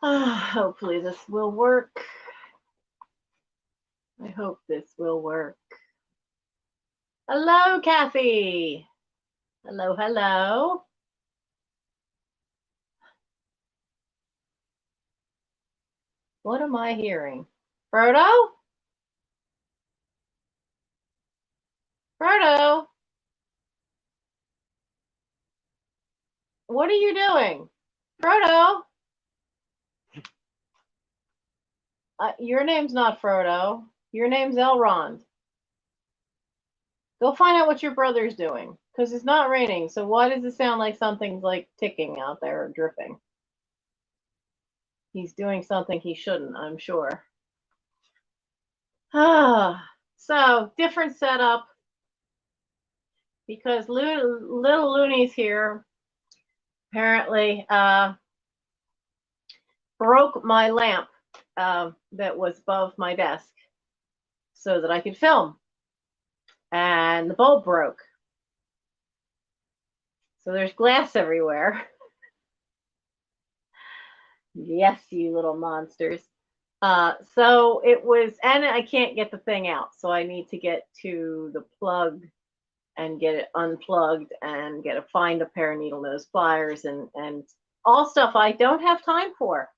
Hopefully this will work. I hope this will work. Hello, Kathy. Hello, hello. What am I hearing? Frodo? Frodo? What are you doing? Frodo? Your name's not Frodo. Your name's Elrond. Go find out what your brother's doing. Because it's not raining, so why does it sound like something's like ticking out there or dripping? He's doing something he shouldn't, I'm sure. So, different setup. Because little Looney's here apparently broke my lamp that was above my desk so that I could film. And the bulb broke. So there's glass everywhere. Yes, you little monsters. So it was, and I can't get the thing out. So I need to get to the plug and get it unplugged and find a pair of needle nose pliers and all stuff I don't have time for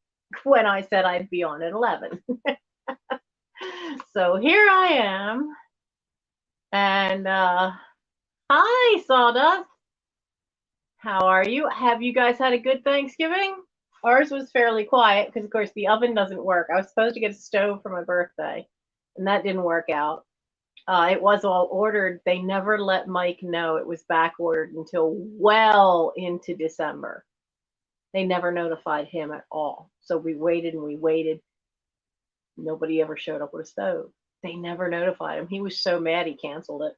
when I said I'd be on at 11. So here I am. And hi, Sawdust. How are you? Have you guys had a good Thanksgiving? Ours was fairly quiet because, of course, the oven doesn't work. I was supposed to get a stove for my birthday, and that didn't work out. It was all ordered. They never let Mike know it was back ordered until well into December. They never notified him at all. So we waited and we waited. Nobody ever showed up with a stove. They never notified him. He was so mad he canceled it.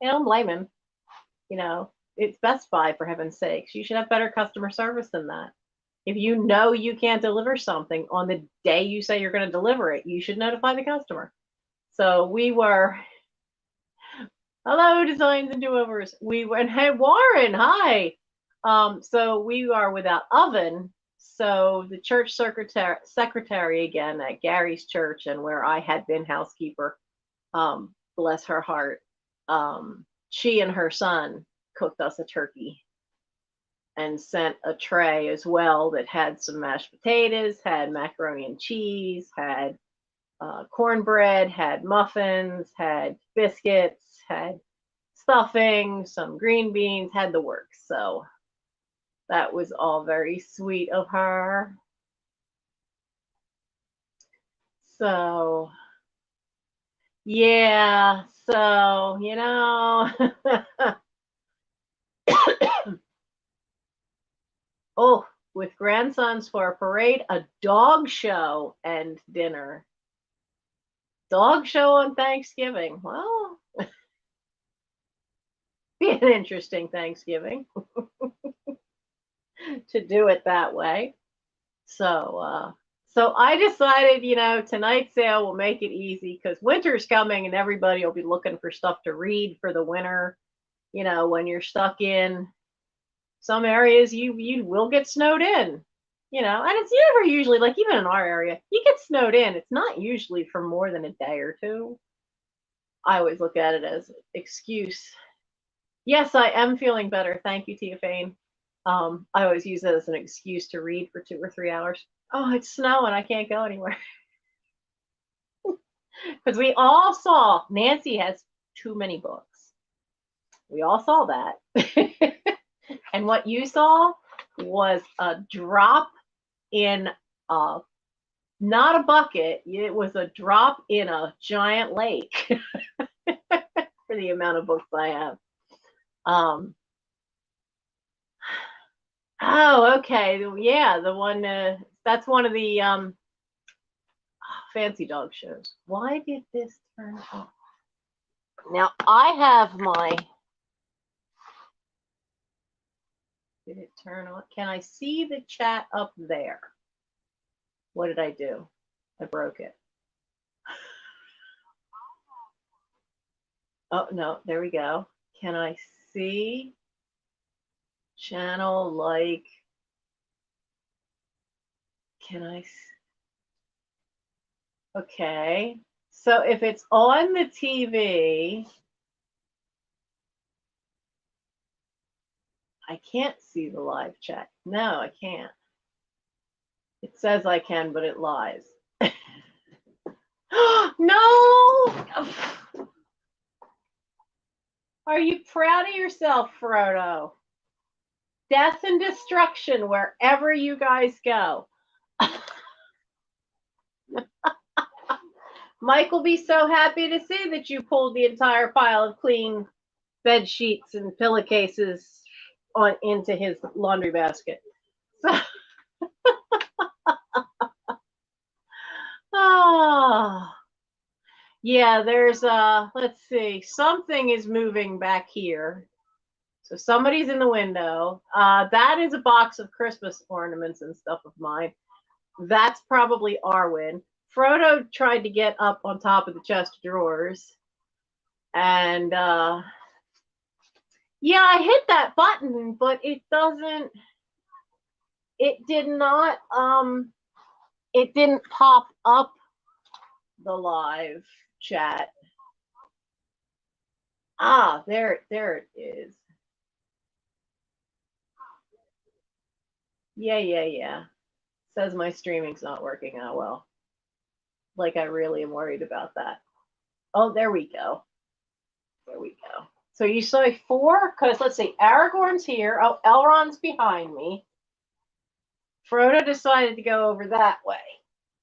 I don't blame him. You know, it's Best Buy, for heaven's sakes. You should have better customer service than that. If you know you can't deliver something on the day you say you're going to deliver it, you should notify the customer. So we were, hello, Designs and Do-Overs. We went, hey, Warren, hi. So we are without oven. So the church secretary again at Gary's church and where I had been housekeeper, bless her heart, she and her son cooked us a turkey and sent a tray as well that had some mashed potatoes, had macaroni and cheese, had cornbread, had muffins, had biscuits, had stuffing, some green beans, had the works. So that was all very sweet of her. So, yeah, so, you know. Oh, with grandsons for a parade, a dog show and dinner. Dog show on Thanksgiving. Well, be an interesting Thanksgiving to do it that way. So I decided, tonight's sale will make it easy because winter's coming and everybody will be looking for stuff to read for the winter. When you're stuck in some areas, you will get snowed in. And it's never usually like even in our area, you get snowed in. It's not usually for more than a day or two. I always look at it as an excuse. Yes, I am feeling better. Thank you, Tia Fane. I always use it as an excuse to read for 2 or 3 hours. Oh, it's snowing. I can't go anywhere. Because we all saw Nancy has too many books. We all saw that. And what you saw was a drop in not a bucket. It was a drop in a giant lake for the amount of books I have. Oh, okay. Yeah, the one that's one of the fancy dog shows. Why did this turn off? Now I have my. Did it turn on? Can I see the chat up there? What did I do? I broke it. Oh, no, there we go. Can I see channel like Can I? Okay. So if it's on the TV, I can't see the live chat. No, I can't. It says I can, but it lies. No! Are you proud of yourself, Frodo? Death and destruction wherever you guys go. Mike will be so happy to see that you pulled the entire pile of clean bed sheets and pillowcases on into his laundry basket. So, oh, yeah, there's let's see, something is moving back here. So somebody's in the window. That is a box of Christmas ornaments and stuff of mine. That's probably Arwen. Frodo tried to get up on top of the chest of drawers. And yeah, I hit that button, but it doesn't, it didn't pop up the live chat. Ah, there it is. Yeah. Says my streaming's not working. Oh, well. Like, I really am worried about that. Oh, there we go. There we go. So you say 4? Because let's see, Aragorn's here. Oh, Elrond's behind me. Frodo decided to go over that way.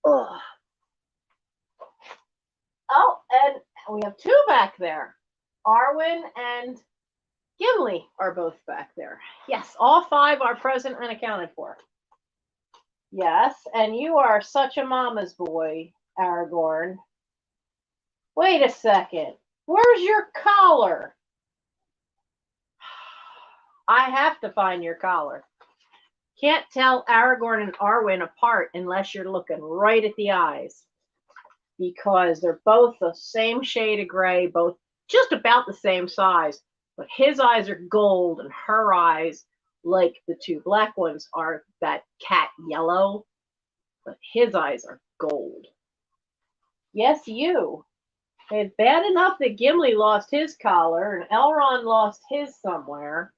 Ugh. Oh, and we have 2 back there. Arwen and Gimli are both back there. Yes, all 5 are present and accounted for. Yes, and you are such a mama's boy, Aragorn. Wait a second. Where's your collar? I have to find your collar. Can't tell Aragorn and Arwen apart unless you're looking right at the eyes, because they're both the same shade of gray, both just about the same size, but his eyes are gold and her eyes, like the 2 black ones, are that cat yellow, but his eyes are gold. Yes, you. It's bad enough that Gimli lost his collar and Elrond lost his somewhere.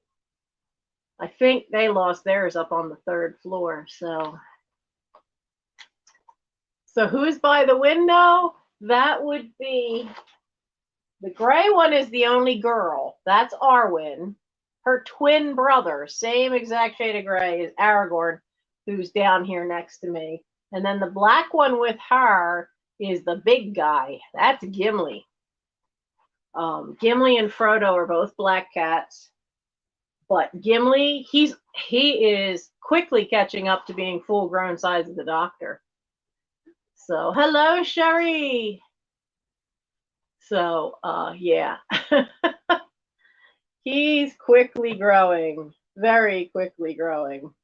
I think they lost theirs up on the 3rd floor. So who's by the window? That would be, the gray one is the only girl. That's Arwen. Her twin brother, same exact shade of gray, is Aragorn, who's down here next to me. And then the black one with her is the big guy. That's Gimli. Gimli and Frodo are both black cats. But Gimli, he is quickly catching up to being full-grown size of the Doctor. So, hello, Sherry. So, yeah. He's quickly growing, very quickly growing.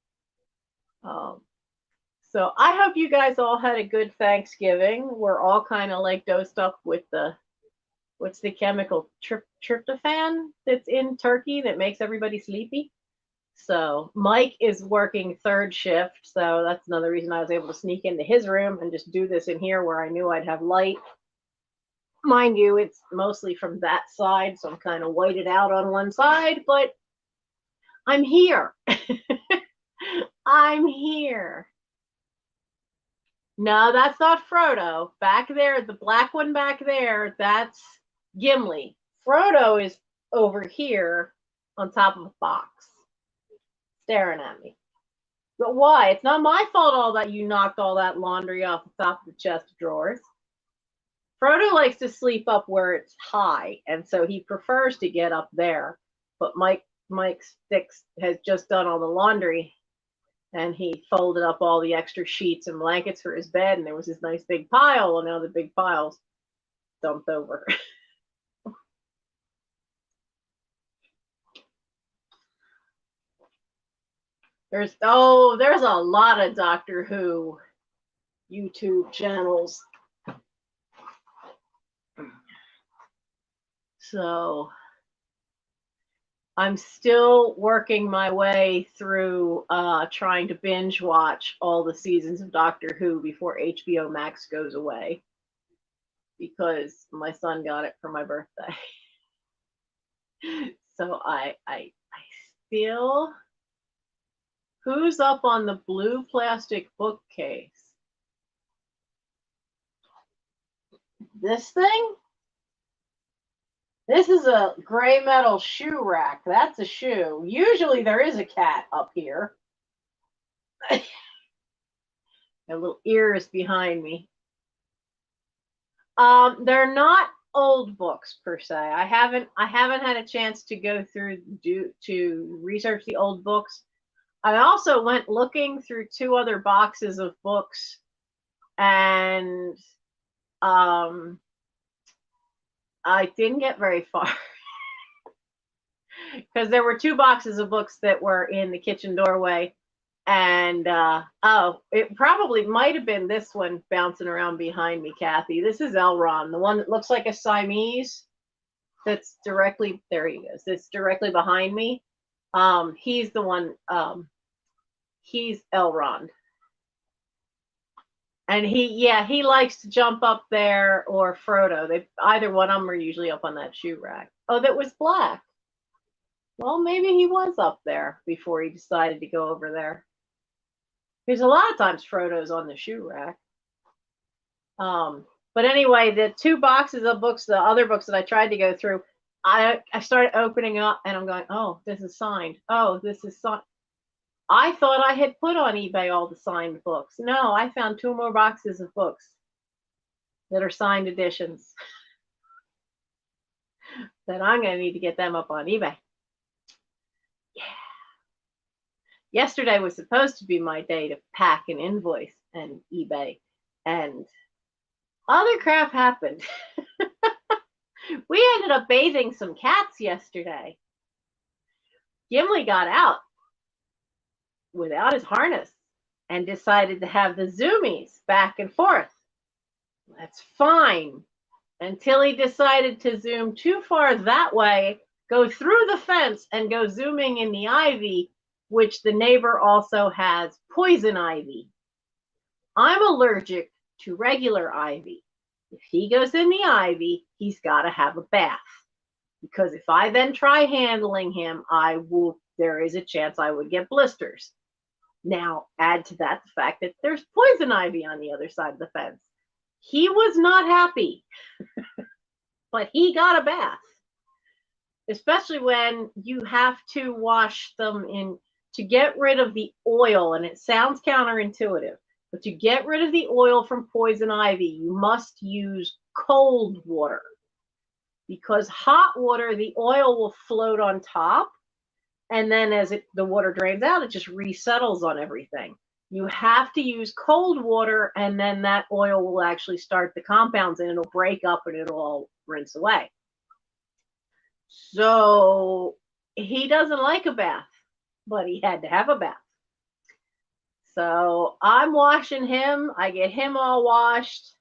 So I hope you guys all had a good Thanksgiving. We're all kind of like dosed up with the, what's the chemical, tryptophan that's in turkey that makes everybody sleepy. So Mike is working 3rd shift, so that's another reason I was able to sneak into his room and just do this in here where I knew I'd have light. Mind you, it's mostly from that side, so I'm kind of whited out on one side, but I'm here. I'm here. No, that's not Frodo. Back there, the black one back there, that's Gimli. Frodo is over here on top of a box, staring at me. But why? It's not my fault all that you knocked all that laundry off the top of the chest of drawers. Frodo likes to sleep up where it's high, and so he prefers to get up there. But Mike Sticks has just done all the laundry, and he folded up all the extra sheets and blankets for his bed, and there was this nice big pile, and now the big pile's dumped over. There's a lot of Doctor Who YouTube channels. So I'm still working my way through trying to binge watch all the seasons of Doctor Who before HBO Max goes away, because my son got it for my birthday. So I still, who's up on the blue plastic bookcase? This thing? This is a gray metal shoe rack. That's a shoe. Usually there is a cat up here. Got little ears behind me. They're not old books per se. I haven't had a chance to go through to research the old books. I also went looking through 2 other boxes of books, and I didn't get very far because there were 2 boxes of books that were in the kitchen doorway, and oh, it probably might have been this one bouncing around behind me, Kathy. This is Elron, the one that looks like a Siamese. That's directly, there he is. It's directly behind me. He's the one. He's Elrond. And he likes to jump up there, or Frodo. Either one of them are usually up on that shoe rack. Oh, that was black. Well, maybe he was up there before he decided to go over there. Because a lot of times Frodo's on the shoe rack. But anyway, the 2 boxes of books, the other books that I tried to go through, I started opening up, and I'm going, oh, this is signed. Oh, this is signed. I thought I had put on eBay all the signed books. No, I found 2 more boxes of books that are signed editions that I'm going to need to get them up on eBay. Yeah. Yesterday was supposed to be my day to pack an invoice and eBay, and other crap happened. We ended up bathing some cats yesterday. Gimli got out without his harness and decided to have the zoomies back and forth. That's fine, until he decided to zoom too far that way, go through the fence, and go zooming in the ivy, which the neighbor also has poison ivy. I'm allergic to regular ivy. If he goes in the ivy, he's got to have a bath, because if I then try handling him, there is a chance I would get blisters. Now, add to that the fact that there's poison ivy on the other side of the fence. He was not happy, but he got a bath, especially when you have to wash them in to get rid of the oil. And it sounds counterintuitive, but to get rid of the oil from poison ivy, you must use cold water, because hot water, the oil will float on top. And then as the water drains out, it just resettles on everything. You have to use cold water, and then that oil will actually start the compounds, and it'll break up and it'll all rinse away. So he doesn't like a bath, but he had to have a bath. So I'm washing him. I get him all washed.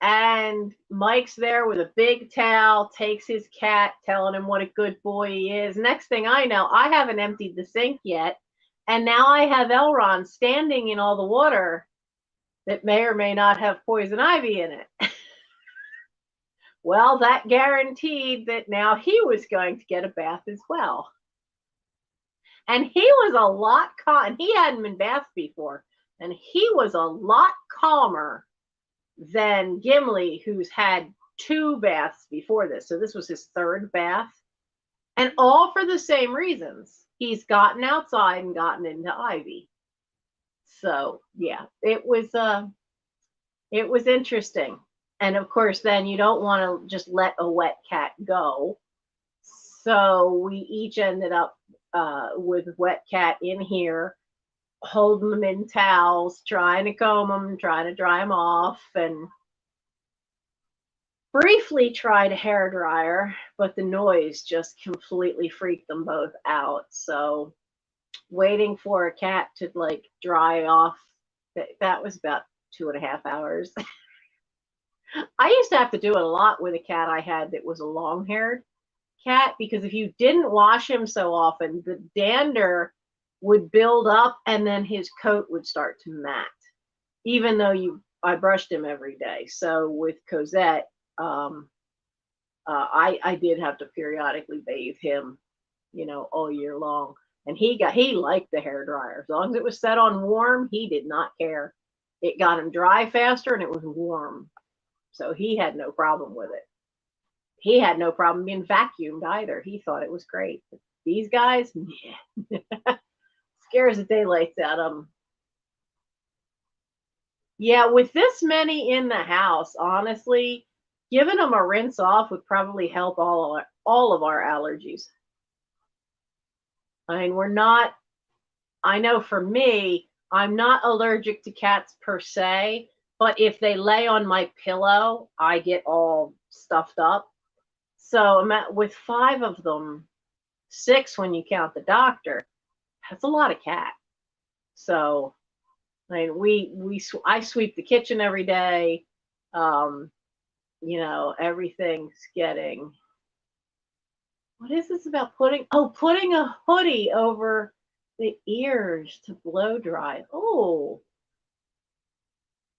And Mike's there with a big towel, takes his cat, telling him what a good boy he is. Next thing I know, I haven't emptied the sink yet, and now I have Elron standing in all the water that may or may not have poison ivy in it. Well, that guaranteed that now he was going to get a bath as well. And he was a lot calm. He hadn't been bathed before, and he was a lot calmer than Gimli, who's had 2 baths before this. So this was his 3rd bath, and all for the same reasons. He's gotten outside and gotten into ivy. So yeah, it was interesting. And of course, then you don't want to just let a wet cat go. So we each ended up with wet cat in here, holding them in towels, trying to comb them, trying to dry them off, and briefly tried a hair dryer, but the noise just completely freaked them both out. So waiting for a cat to dry off, that was about 2.5 hours. I used to have to do it a lot with a cat I had that was a long-haired cat because if you didn't wash him so often, the dander would build up and then his coat would start to mat, even though I brushed him every day. So with Cosette, I did have to periodically bathe him, all year long. And he liked the hair dryer. As long as it was set on warm, he did not care. It got him dry faster and it was warm. So he had no problem with it. He had no problem being vacuumed either. He thought it was great. But these guys, yeah. Scares the daylights out of them. Yeah, with this many in the house, honestly, giving them a rinse off would probably help all of our allergies. I mean, I know for me, I'm not allergic to cats per se, but if they lay on my pillow, I get all stuffed up. So with 5 of them, 6 when you count the doctor, that's a lot of cat. So, I mean, I sweep the kitchen every day. Everything's getting. What is this about putting a hoodie over the ears to blow dry? Oh,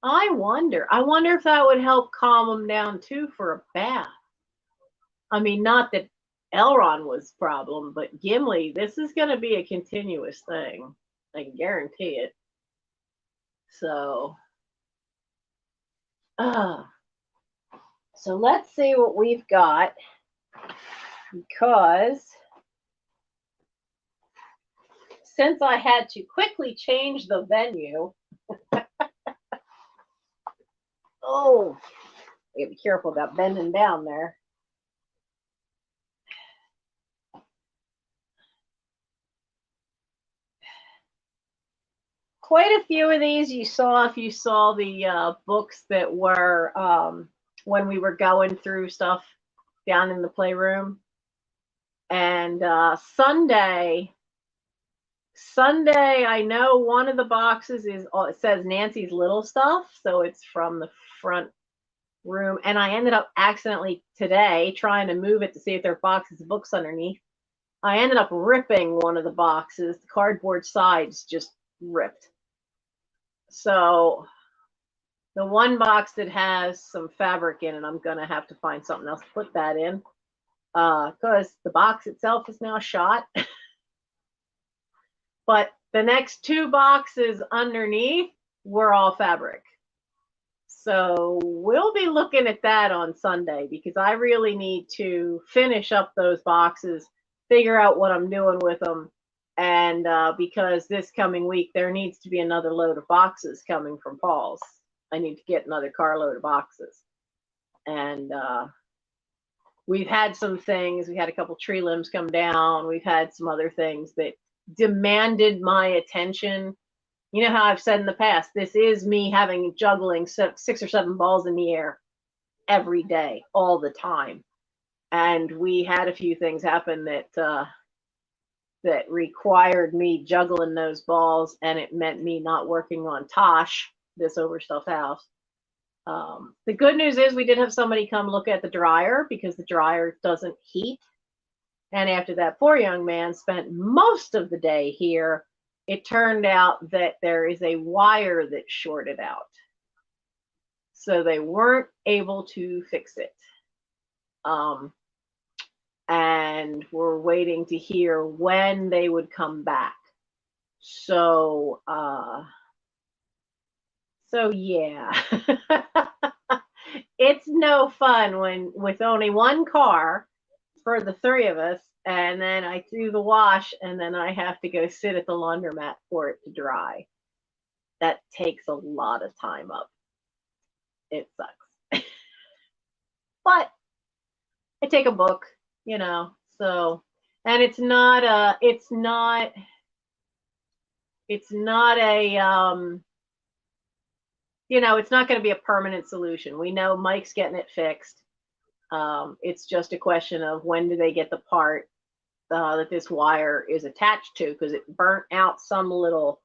I wonder if that would help calm them down too for a bath. I mean, not that Elron was a problem, but Gimli, this is going to be a continuous thing. I can guarantee it. So, so let's see what we've got, because since I had to quickly change the venue, oh, you gotta be careful about bending down there. Quite a few of these you saw if you saw the books that were when we were going through stuff down in the playroom. And Sunday, I know one of the boxes it says Nancy's Little Stuff, so it's from the front room. And I ended up accidentally today trying to move it to see if there are boxes of books underneath. I ended up ripping one of the boxes. The cardboard sides just ripped. So the one box that has some fabric in it, I'm going to have to find something else to put that in, because the box itself is now shot. But the next 2 boxes underneath were all fabric. So we'll be looking at that on Sunday, because I really need to finish up those boxes, figure out what I'm doing with them. And because this coming week, there needs to be another load of boxes coming from Paul's. I need to get another carload of boxes. And we've had some things. We had a couple tree limbs come down. We've had some other things that demanded my attention. You know how I've said in the past, this is me juggling 6 or 7 balls in the air every day, all the time. And we had a few things happen that required me juggling those balls, and it meant me not working on Tosh, this overstuffed house. The good news is we did have somebody come look at the dryer, because the dryer doesn't heat. And after that poor young man spent most of the day here, it turned out that there is a wire that shorted out. So they weren't able to fix it. And we're waiting to hear when they would come back. So yeah. It's no fun with only one car for the 3 of us, and then I do the wash, and then I have to go sit at the laundromat for it to dry. That takes a lot of time up. It sucks. But I take a book, so, and it's not a it's not going to be a permanent solution. We know Mike's getting it fixed. It's just a question of when do they get the part that this wire is attached to, because it burnt out some little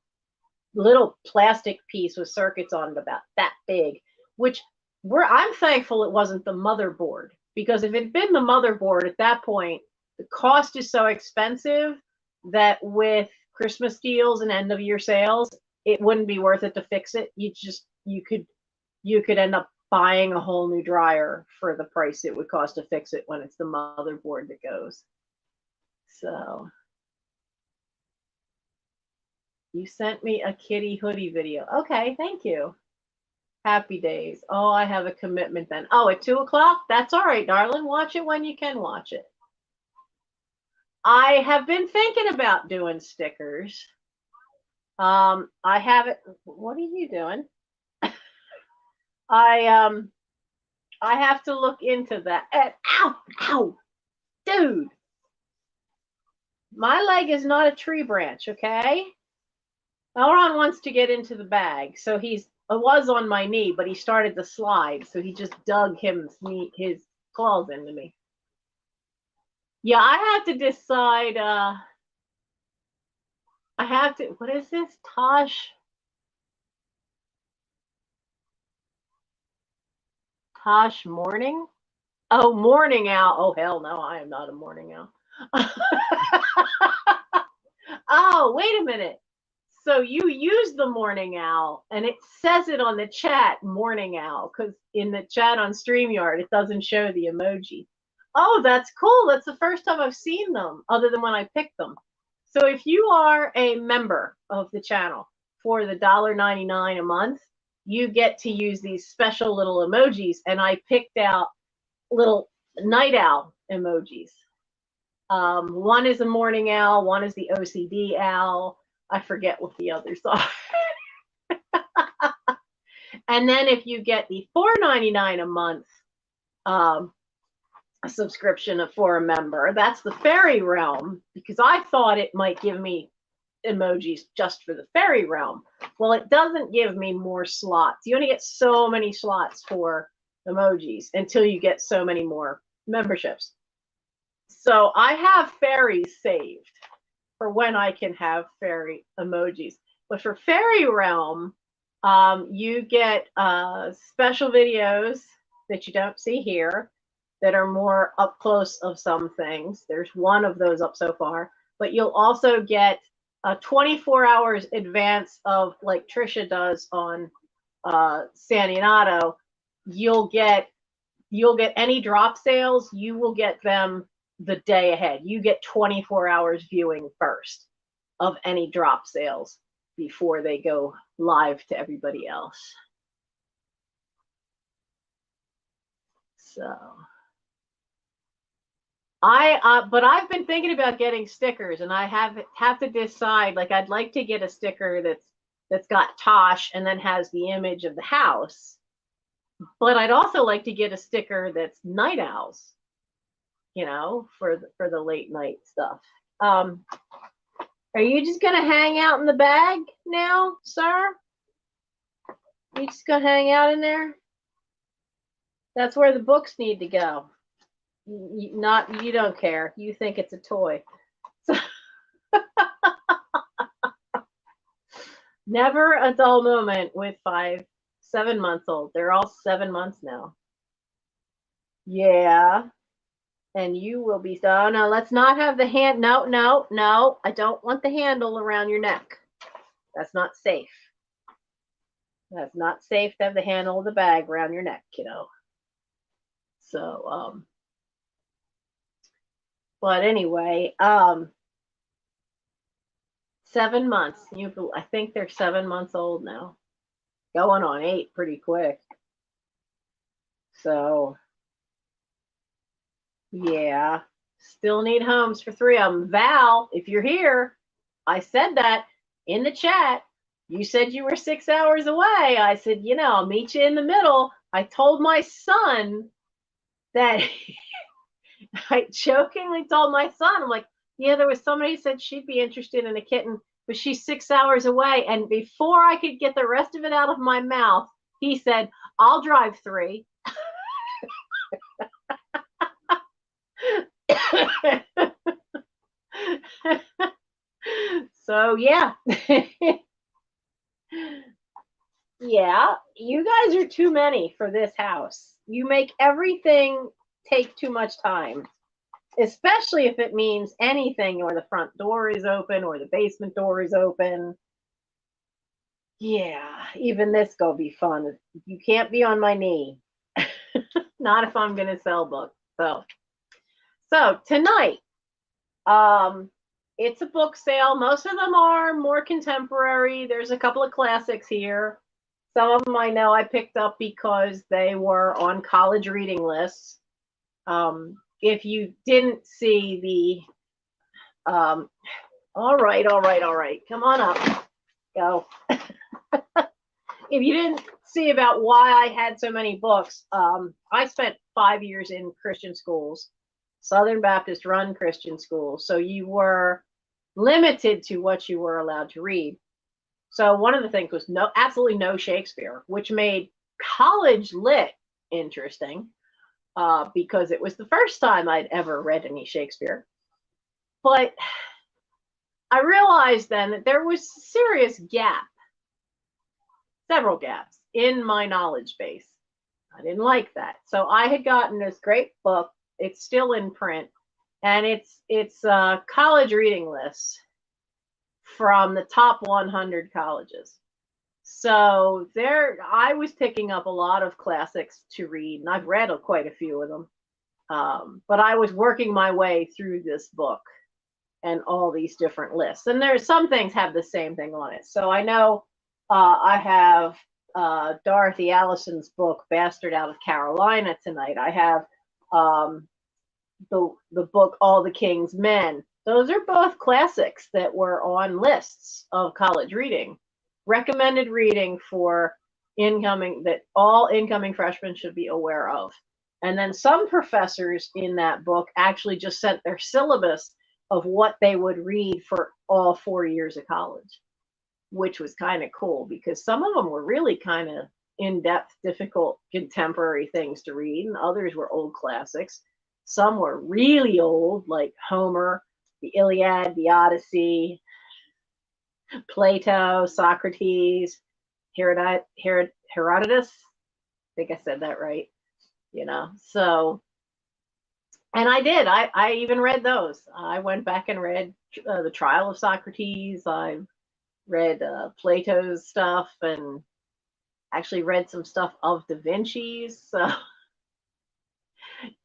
plastic piece with circuits on it about that big, which I'm thankful it wasn't the motherboard, because if it had been the motherboard at that point, the cost is so expensive that with Christmas deals and end of year sales, it wouldn't be worth it to fix it. You could end up buying a whole new dryer for the price it would cost to fix it when it's the motherboard that goes. So you sent me a kitty hoodie video. Okay, thank you. Happy days. Oh, I have a commitment then. Oh, at 2 o'clock? That's all right, darling. Watch it when you can watch it. I have been thinking about doing stickers. I haven't. What are you doing? I have to look into that. And, ow, ow, dude. My leg is not a tree branch, okay? Elron wants to get into the bag, so I was on my knee, but he started to slide, so he just dug his claws into me. Yeah, I have to decide. What is this? Tosh morning? Oh, morning owl. Oh, hell no, I am not a morning owl. Oh, wait a minute. So you use the morning owl, and it says it on the chat, morning owl, because in the chat on StreamYard, it doesn't show the emoji. Oh, that's cool. That's the first time I've seen them, other than when I picked them. So if you are a member of the channel for the $1.99 a month, you get to use these special little emojis, and I picked out little night owl emojis. One is a morning owl, one is the OCD owl. I forget what the others are. And then if you get the $4.99 a month subscription for a member, that's the fairy realm, because I thought it might give me emojis just for the fairy realm. Well, it doesn't give me more slots. You only get so many slots for emojis until you get so many more memberships. So I have fairies saved for when I can have fairy emojis. But for fairy realm, you get special videos that you don't see here that are more up close of some things. There's one of those up so far, but you'll also get 24 hours advance of, like Trisha does on Sanionato. You'll get any drop sales, you will get them the day ahead. You get 24 hours viewing first of any drop sales before they go live to everybody else. So but I've been thinking about getting stickers, and I have to decide. Like, I'd like to get a sticker that's got Tosh and then has the image of the house, but I'd also like to get a sticker that's night owls, you know, for the late night stuff. Are you just gonna hang out in the bag now, sir? You just gonna hang out in there? That's where the books need to go. You don't care. You think it's a toy. So never a dull moment with 7 months old. They're all 7 months now. Yeah. And you will be. Oh, no, let's not have the hand. No, no, no. I don't want the handle around your neck. That's not safe. That's not safe to have the handle of the bag around your neck, kiddo. So, but anyway, 7 months. I think they're 7 months old now. Going on 8 pretty quick. So, yeah. Still need homes for 3 of them. Val, if you're here, I said that in the chat. You said you were 6 hours away. I said, I'll meet you in the middle. I told my son that I jokingly told my son, I'm like, yeah, there was somebody who said she'd be interested in a kitten, but she's 6 hours away. And before I could get the rest of it out of my mouth, he said, I'll drive 3. So, yeah. Yeah, you guys are too many for this house. You make everything take too much time. especially if it means anything, or the front door is open or the basement door is open. Yeah, even this gonna be fun. You can't be on my knee. Not if I'm gonna sell books. So tonight, um, it's a book sale. Most of them are more contemporary. There's a couple of classics here. Some of them I know I picked up because they were on college reading lists. If you didn't see the, all right, all right, all right, come on up, go. If you didn't see about why I had so many books, I spent 5 years in Christian schools, Southern Baptist run Christian schools. So you were limited to what you were allowed to read. So one of the things was absolutely no Shakespeare, which made college lit interesting, because it was the first time I'd ever read any Shakespeare. But I realized then that there was a serious gap, several gaps in my knowledge base. I didn't like that. So I had gotten this great book. It's still in print, and it's college reading lists from the top 100 colleges. So there, I was picking up a lot of classics to read, and I've read quite a few of them. But I was working my way through this book and all these different lists. And there's some things have the same thing on it. So I know I have Dorothy Allison's book, Bastard Out of Carolina, tonight. I have the book, All the King's Men. Those are both classics that were on lists of college reading, recommended reading for incoming, that all incoming freshmen should be aware of. And then some professors in that book actually just sent their syllabus of what they would read for all 4 years of college, which was kind of cool because some of them were really kind of in-depth, difficult, contemporary things to read, and others were old classics. Some were really old, like Homer, the Iliad, the Odyssey, Plato, Socrates, Herodotus. I think I said that right. So, and I did. I even read those. I went back and read the Trial of Socrates. I read Plato's stuff, and actually read some stuff of Da Vinci's. So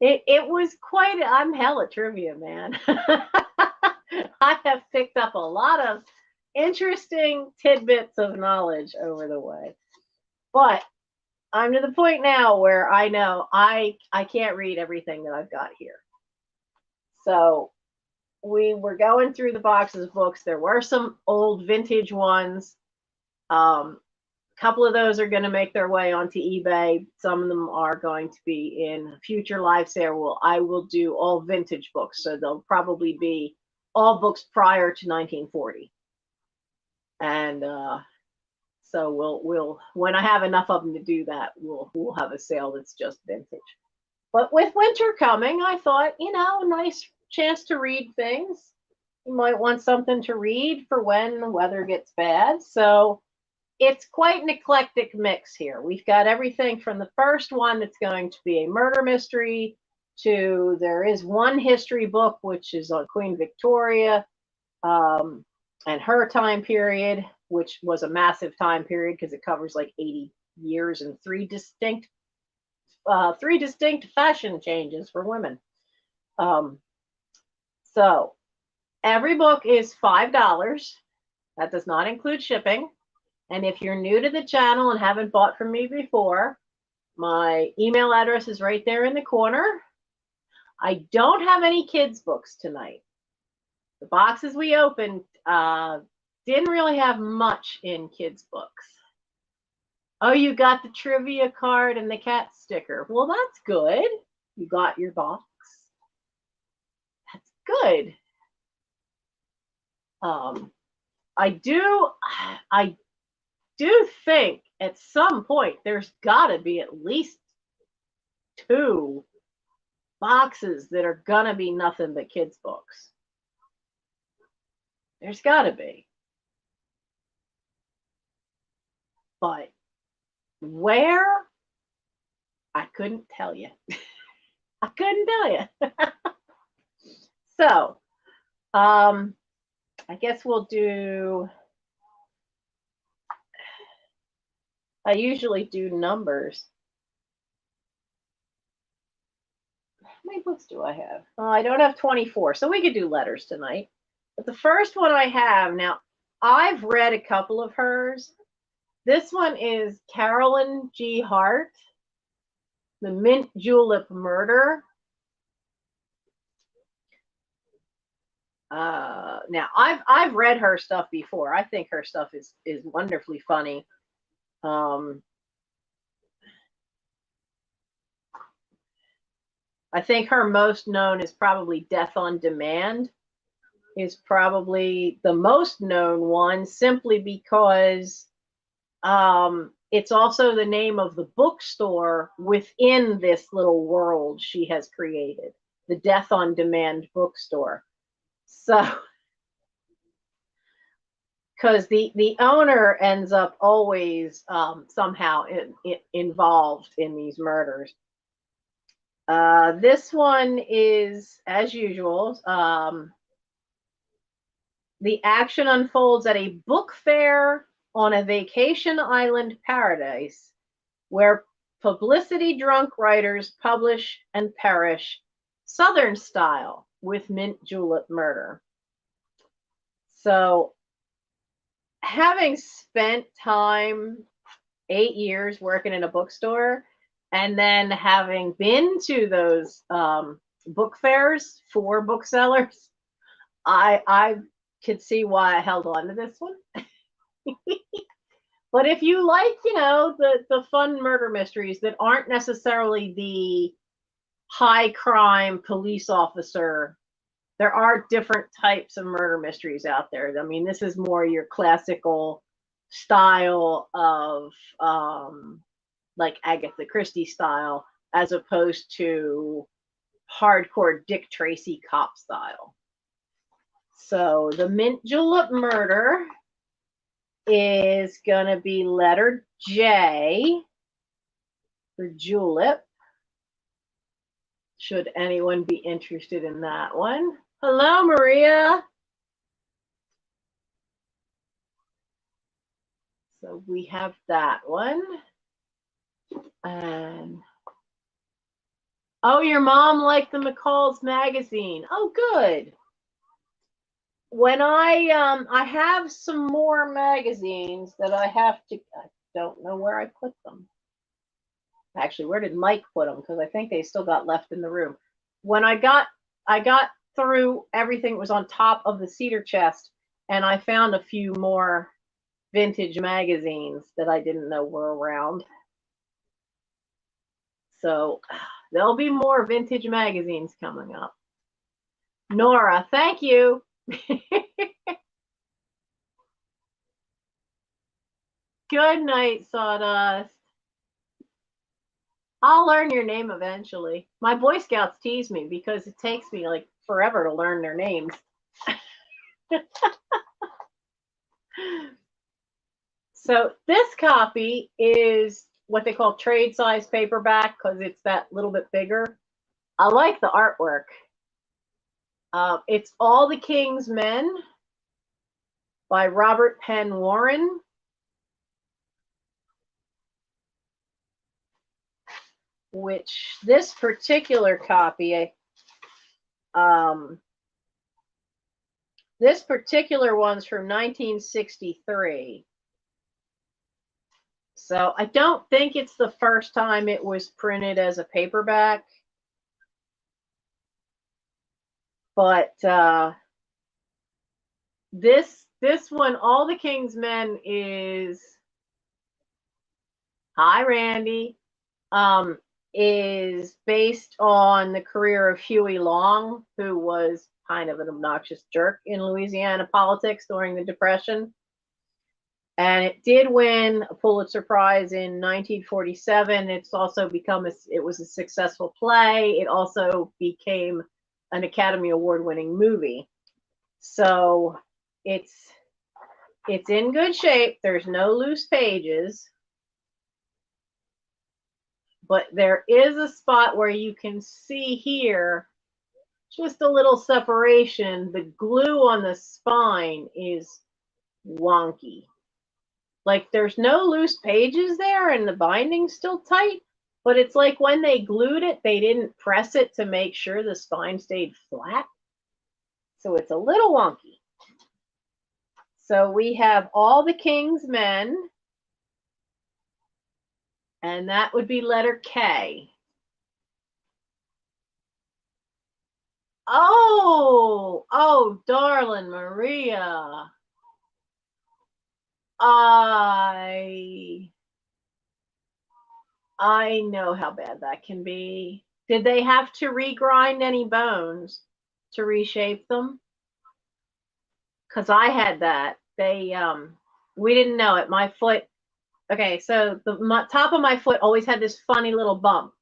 it was quite, I'm hella trivia, man. I have picked up a lot of interesting tidbits of knowledge over the way. But I'm to the point now where I know I can't read everything that I've got here. So we were going through the boxes of books. There were some old vintage ones. A couple of those are going to make their way onto eBay. Some of them are going to be in future live sale. I will do all vintage books, so they'll probably be all books prior to 1940. And so we'll when I have enough of them to do that, we'll have a sale that's just vintage. But with winter coming, I thought, a nice chance to read things. You might want something to read for when the weather gets bad. So it's quite an eclectic mix here. We've got everything from the first one that's going to be a murder mystery to, there is one history book, which is on Queen Victoria and her time period, which was a massive time period because it covers like 80 years and three distinct fashion changes for women. So every book is $5. That does not include shipping. And if you're new to the channel and haven't bought from me before, my email address is right there in the corner. I don't have any kids' books tonight. The boxes we opened didn't really have much in kids' books. Oh, you got the trivia card and the cat sticker. Well, that's good. You got your box. That's good. I do think at some point there's got to be at least 2 boxes that are gonna be nothing but kids' books. There's got to be. But where? I couldn't tell you. I couldn't tell you. So, I guess we'll do, I usually do numbers. How many books do I have? Oh, I don't have 24, so we could do letters tonight. But the first one I have, now, I've read a couple of hers. This one is Carolyn G. Hart, The Mint Julep Murder. Now I've read her stuff before. I think her stuff is wonderfully funny. I think her most known is probably Death on Demand, is probably the most known one, simply because it's also the name of the bookstore within this little world she has created, the Death on Demand bookstore. So, because the owner ends up always somehow involved in these murders. This one is, as usual, the action unfolds at a book fair on a vacation island paradise where publicity drunk writers publish and perish Southern style with mint julep murder. So, having spent time 8 years working in a bookstore, and then having been to those book fairs for booksellers, I could see why I held on to this one. But if you like, the fun murder mysteries that aren't necessarily the high crime police officer, there are different types of murder mysteries out there. I mean, this is more your classical style of like Agatha Christie style, as opposed to hardcore Dick Tracy cop style. So the mint julep murder is going to be letter J for julep, should anyone be interested in that one. Hello, Maria. So we have that one. And oh, your mom liked the McCall's magazine. Oh, good. When I have some more magazines that I have to, I don't know where I put them. Actually, where did Mike put them? Because I think they still got left in the room. When I got through everything that was on top of the cedar chest, and I found a few more vintage magazines that I didn't know were around. So there'll be more vintage magazines coming up. Nora, thank you. Good night, Sawdust. I'll learn your name eventually. My Boy Scouts tease me because it takes me like forever to learn their names. So this copy is what they call trade size paperback because it's that little bit bigger. I like the artwork. It's All the King's Men by Robert Penn Warren. Which this particular copy, this particular one's from 1963. So I don't think it's the first time it was printed as a paperback. But this one, All the King's Men, is, hi Randy, is based on the career of Huey Long, who was kind of an obnoxious jerk in Louisiana politics during the Depression. And it did win a Pulitzer Prize in 1947. It's also become it was a successful play. It also became an Academy Award-winning movie. So it's in good shape. There's no loose pages. But there is a spot where you can see here just a little separation. The glue on the spine is wonky. Like there's no loose pages there and the binding's still tight, but it's like when they glued it, they didn't press it to make sure the spine stayed flat. So it's a little wonky. So we have all the king's men, and that would be letter K. Oh, darling Maria. I know how bad that can be. Did they have to regrind any bones to reshape them? Because I had that. We didn't know it. My foot, okay, so the top of my foot always had this funny little bump.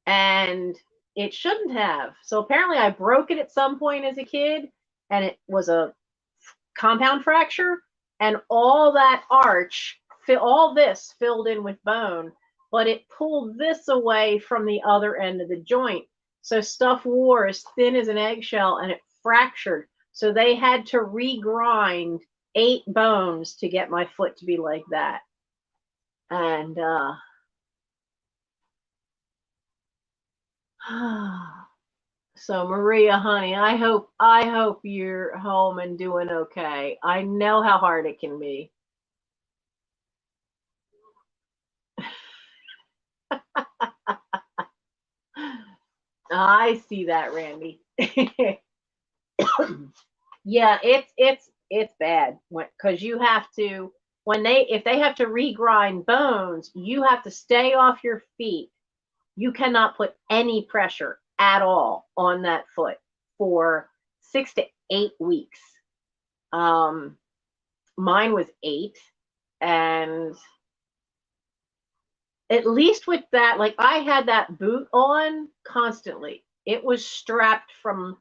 And it shouldn't have. So apparently I broke it at some point as a kid, and it was a compound fracture, and all that arch, all this filled in with bone, but it pulled this away from the other end of the joint. So stuff wore as thin as an eggshell, and it fractured. So they had to regrind 8 bones to get my foot to be like that. And so Maria, honey, I hope you're home and doing okay. I know how hard it can be. I see that, Randy. Yeah, it's bad because you have to if they have to regrind bones, you have to stay off your feet. You cannot put any pressure at all on that foot for 6 to 8 weeks. Mine was 8, and at least with that, like I had that boot on constantly. It was strapped from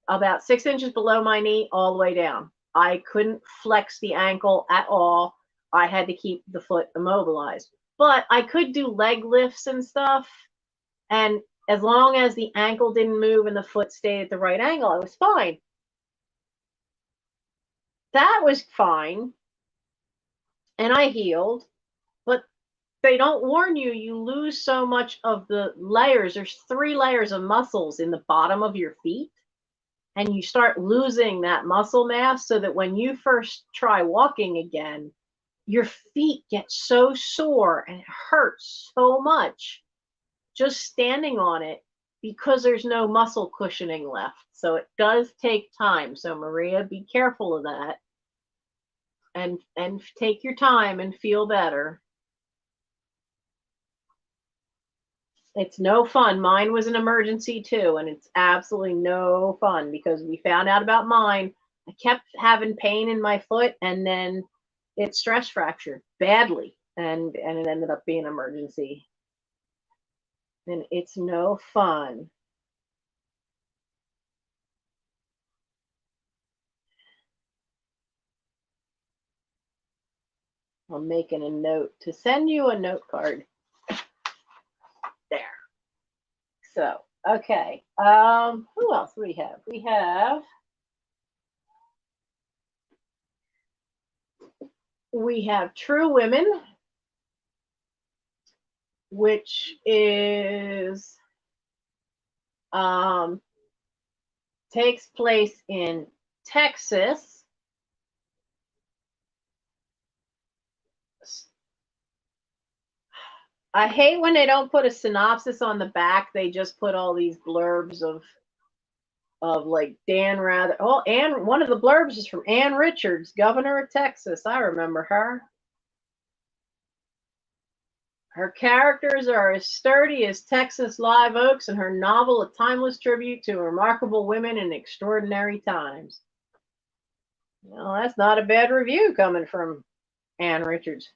about 6 inches below my knee all the way down. I couldn't flex the ankle at all. I had to keep the foot immobilized. But I could do leg lifts and stuff. And as long as the ankle didn't move and the foot stayed at the right angle, I was fine. That was fine. And I healed. But they don't warn you, you lose so much of the layers. There's 3 layers of muscles in the bottom of your feet. And you start losing that muscle mass so that when you first try walking again, your feet get so sore and it hurts so much just standing on it because there's no muscle cushioning left. So it does take time. So Maria, be careful of that and take your time and feel better. It's no fun. Mine was an emergency too, and it's absolutely no fun because we found out about mine. I kept having pain in my foot, and then it stress fractured badly, and it ended up being an emergency. And it's no fun. I'm making a note to send you a note card. There. So, okay. Who else do we have? We have True Women, which is takes place in Texas. I hate when they don't put a synopsis on the back. They just put all these blurbs of like Dan Rather. Oh, and one of the blurbs is from Ann Richards, governor of Texas. I remember her. Her characters are as sturdy as Texas live oaks, and her novel a timeless tribute to remarkable women in extraordinary times. Well, that's not a bad review coming from Ann Richards.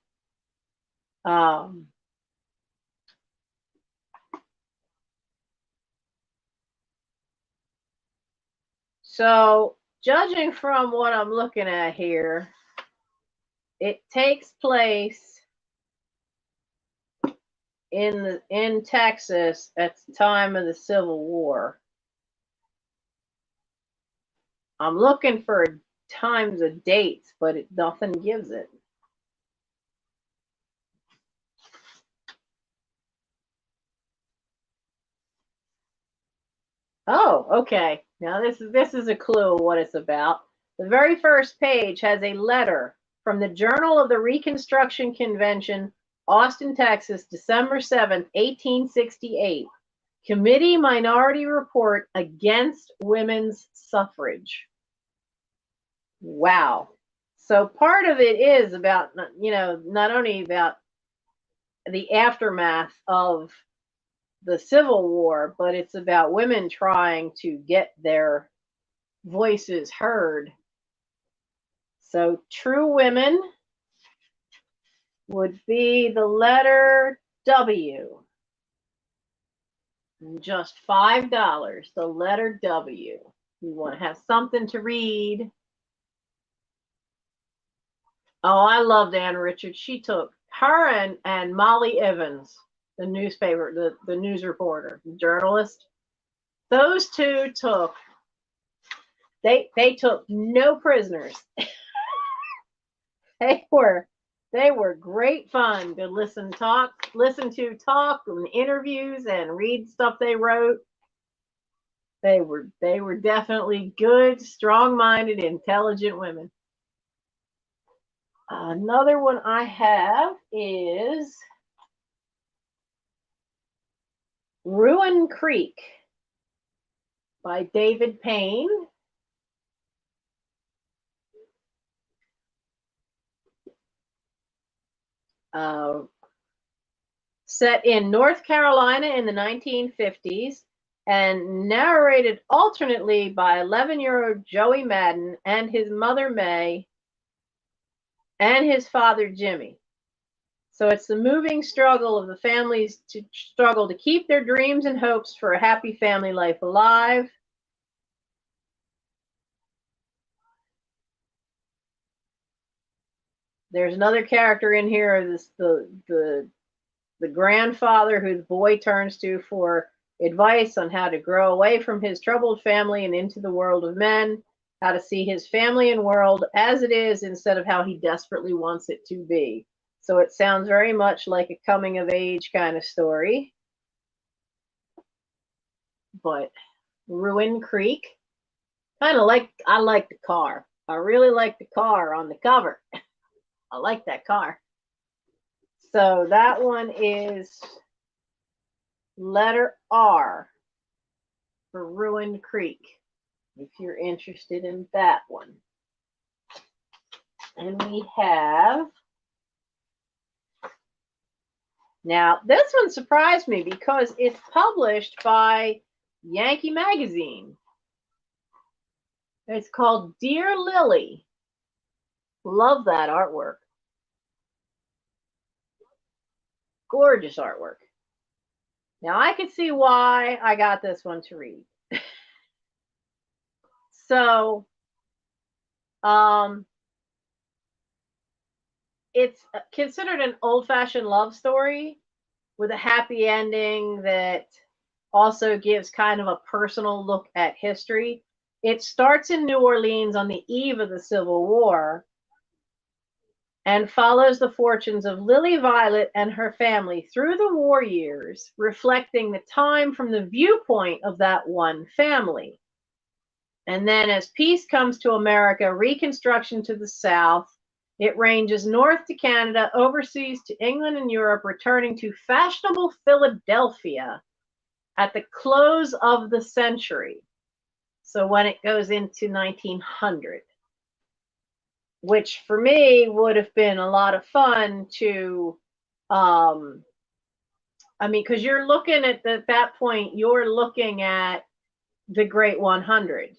So, judging from what I'm looking at here, it takes place in Texas at the time of the Civil War. I'm looking for times of dates, but nothing gives it. Oh, okay. Now this is a clue of what it's about. The very first page has a letter from the Journal of the Reconstruction Convention, Austin, Texas, December 7th, 1868. Committee Minority Report Against Women's Suffrage. Wow. So part of it is about, not only about the aftermath of the Civil War, but it's about women trying to get their voices heard. So true women would be the letter W. Just $5, the letter W. You want to have something to read. Oh, I loved Ann Richards. She took her and Molly Evans, the newspaper, the news reporter, the journalist. Those two took they took no prisoners. They were great fun to listen to talk and interviews and read stuff they wrote. They were definitely good, strong-minded, intelligent women. Another one I have is Ruin Creek by David Payne. Set in North Carolina in the 1950s and narrated alternately by 11-year-old Joey Madden and his mother May and his father Jimmy. So it's the moving struggle of the families to struggle to keep their dreams and hopes for a happy family life alive. There's another character in here, the grandfather who the boy turns to for advice on how to grow away from his troubled family and into the world of men, how to see his family and world as it is instead of how he desperately wants it to be. So it sounds very much like a coming of age kind of story. But Ruin Creek, I like the car. I really like the car on the cover. I like that car. So that one is letter R for Ruin Creek, if you're interested in that one. And we have, now this one surprised me because it's published by Yankee Magazine. It's called Dear Lily. Love that artwork. Gorgeous artwork. Now I could see why I got this one to read. So, it's considered an old-fashioned love story with a happy ending that also gives kind of a personal look at history. It starts in New Orleans on the eve of the Civil War and follows the fortunes of Lily Violet and her family through the war years, reflecting the time from the viewpoint of that one family. And then as peace comes to America, Reconstruction to the South, it ranges north to Canada, overseas to England and Europe, returning to fashionable Philadelphia at the close of the century. So when it goes into 1900, which for me would have been a lot of fun to, because you're looking at that point, you're looking at the Great 100,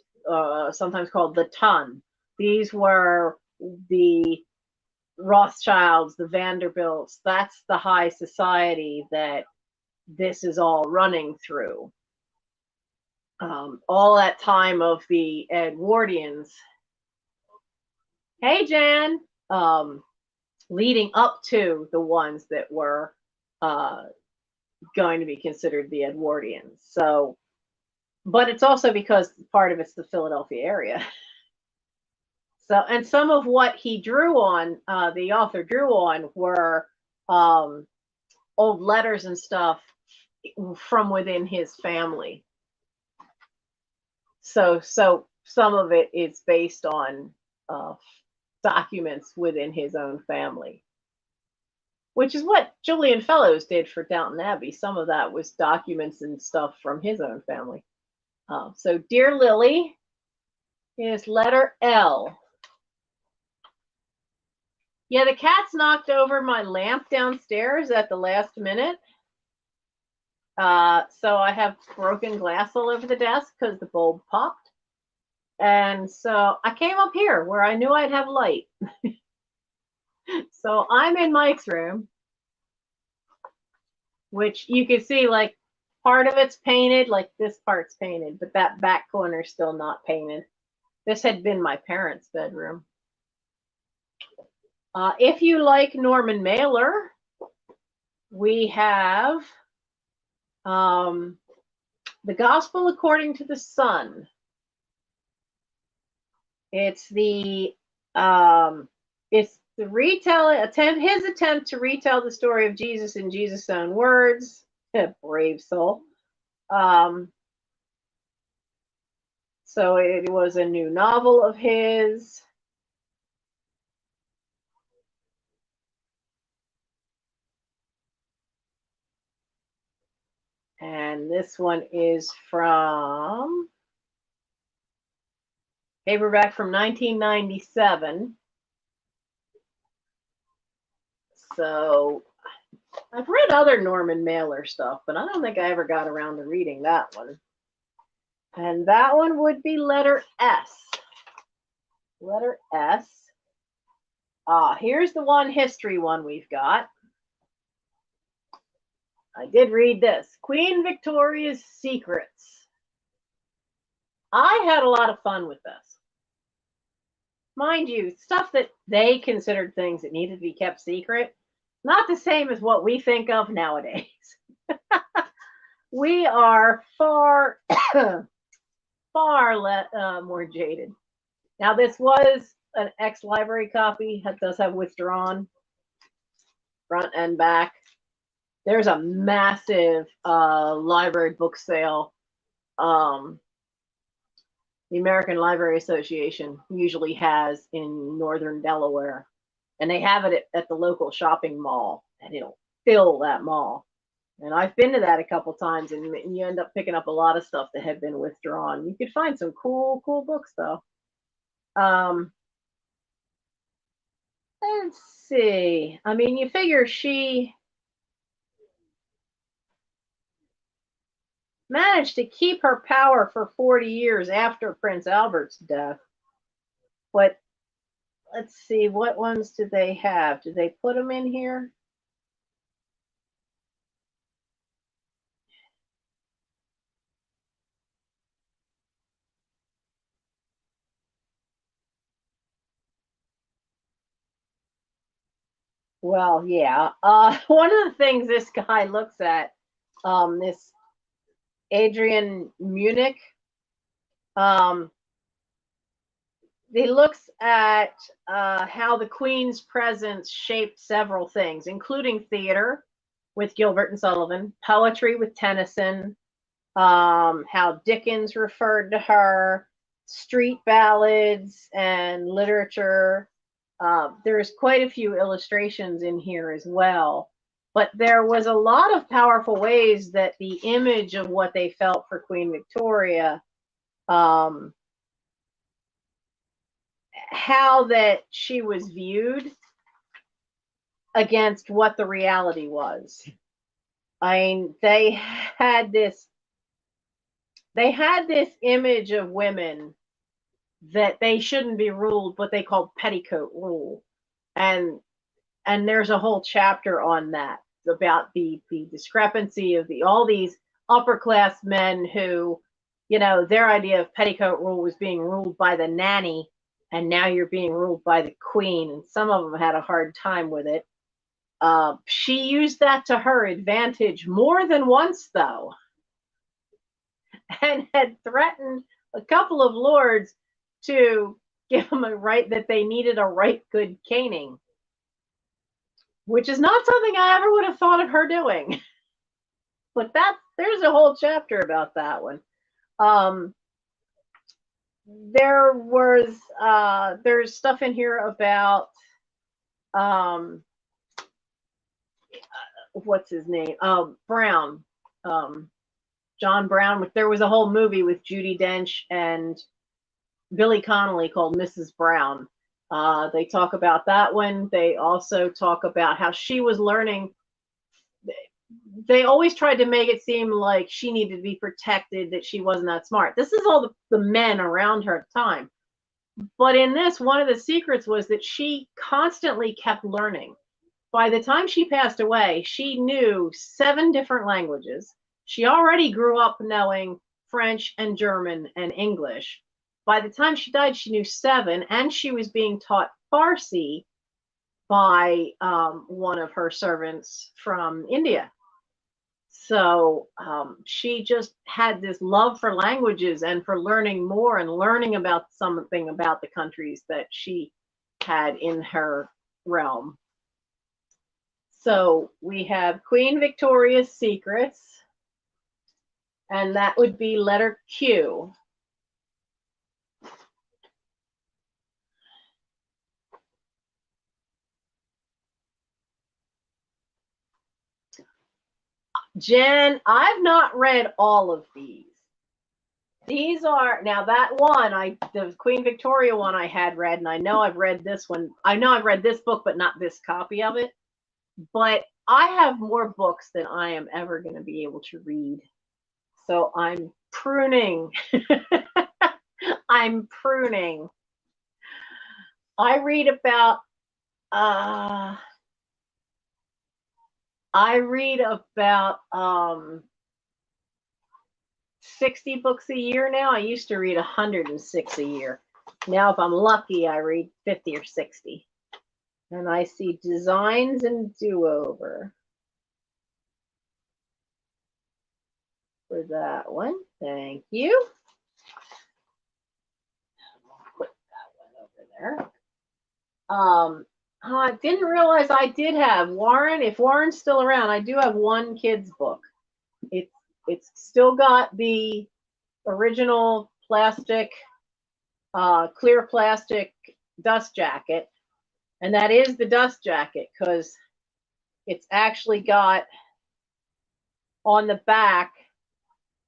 sometimes called the Ton. These were the Rothschilds, the Vanderbilts. That's the high society that this is all running through. All that time of the Edwardians. Hey, Jan. Leading up to the ones that were going to be considered the Edwardians. So, but it's also because part of it's the Philadelphia area. So, and some of what he drew on, the author drew on, were old letters and stuff from within his family. So some of it is based on documents within his own family, which is what Julian Fellows did for Downton Abbey. Some of that was documents and stuff from his own family. So Dear Lily is letter L. Yeah, the cats knocked over my lamp downstairs at the last minute. So I have broken glass all over the desk because the bulb popped. And so I came up here where I knew I'd have light. So I'm in Mike's room, which you can see, like, part of it's painted, like this part's painted, but that back corner's still not painted. This had been my parents' bedroom. If you like Norman Mailer, we have The Gospel According to the Sun. It's the his attempt to retell the story of Jesus in Jesus' own words. Brave soul. So it was a new novel of his. And this one is from paperback from 1997. So I've read other Norman Mailer stuff, but I don't think I ever got around to reading that one. And that one would be letter S. Letter S. Here's the one history one we've got. I did read this. Queen Victoria's Secrets. I had a lot of fun with this. Mind you, stuff that they considered things that needed to be kept secret, not the same as what we think of nowadays. We are far, far more jaded. Now, this was an ex-library copy. It does have withdrawn front and back. There's a massive library book sale. The American Library Association usually has in northern Delaware, and they have it at the local shopping mall, and it'll fill that mall. And I've been to that a couple times, and you end up picking up a lot of stuff that had been withdrawn. You could find some cool books, though. Let's see. I mean, you figure she managed to keep her power for 40 years after Prince Albert's death. But let's see, what ones do they have? Did they put them in here? Well, yeah. One of the things this guy looks at, this Adrian Munich, he looks at how the Queen's presence shaped several things, including theater with Gilbert and Sullivan, poetry with Tennyson, how Dickens referred to her, street ballads and literature. There's quite a few illustrations in here as well. But there was a lot of powerful ways that the image of what they felt for Queen Victoria, how that she was viewed against what the reality was. I mean, they had this image of women that they shouldn't be ruled, what they called petticoat rule. And there's a whole chapter on that, about the discrepancy of all these upper class men who, their idea of petticoat rule was being ruled by the nanny, and now you're being ruled by the queen, and some of them had a hard time with it. She used that to her advantage more than once, though, and had threatened a couple of lords to give them that they needed a right good caning, which is not something I ever would have thought of her doing. But there's a whole chapter about that one. There's stuff in here about what's his name? Brown. John Brown. There was a whole movie with Judi Dench and Billy Connolly called Mrs. Brown. They talk about that one. They also talk about how she was learning. They always tried to make it seem like she needed to be protected, that she wasn't that smart. This is all the men around her at the time. But in this, one of the secrets was that she constantly kept learning. By the time she passed away, she knew 7 different languages. She already grew up knowing French and German and English. By the time she died, she knew 7, and she was being taught Farsi by one of her servants from India. So she just had this love for languages and for learning more and learning about something about the countries that she had in her realm. So we have Queen Victoria's Secrets, and that would be letter Q. Jen, I've not read all of these. These are, now that one, the Queen Victoria one I had read, and I know I've read this one. I know I've read this book, but not this copy of it. But I have more books than I am ever going to be able to read. So I'm pruning. I'm pruning. I read about 60 books a year now. I used to read 106 a year. Now, if I'm lucky, I read 50 or 60. And I see Designs and Do-Over for that one. Thank you. Put that one over there. I didn't realize I did have Warren. If Warren's still around, I do have one kid's book. It's still got the original plastic, clear plastic dust jacket. And that is the dust jacket, because it's actually got on the back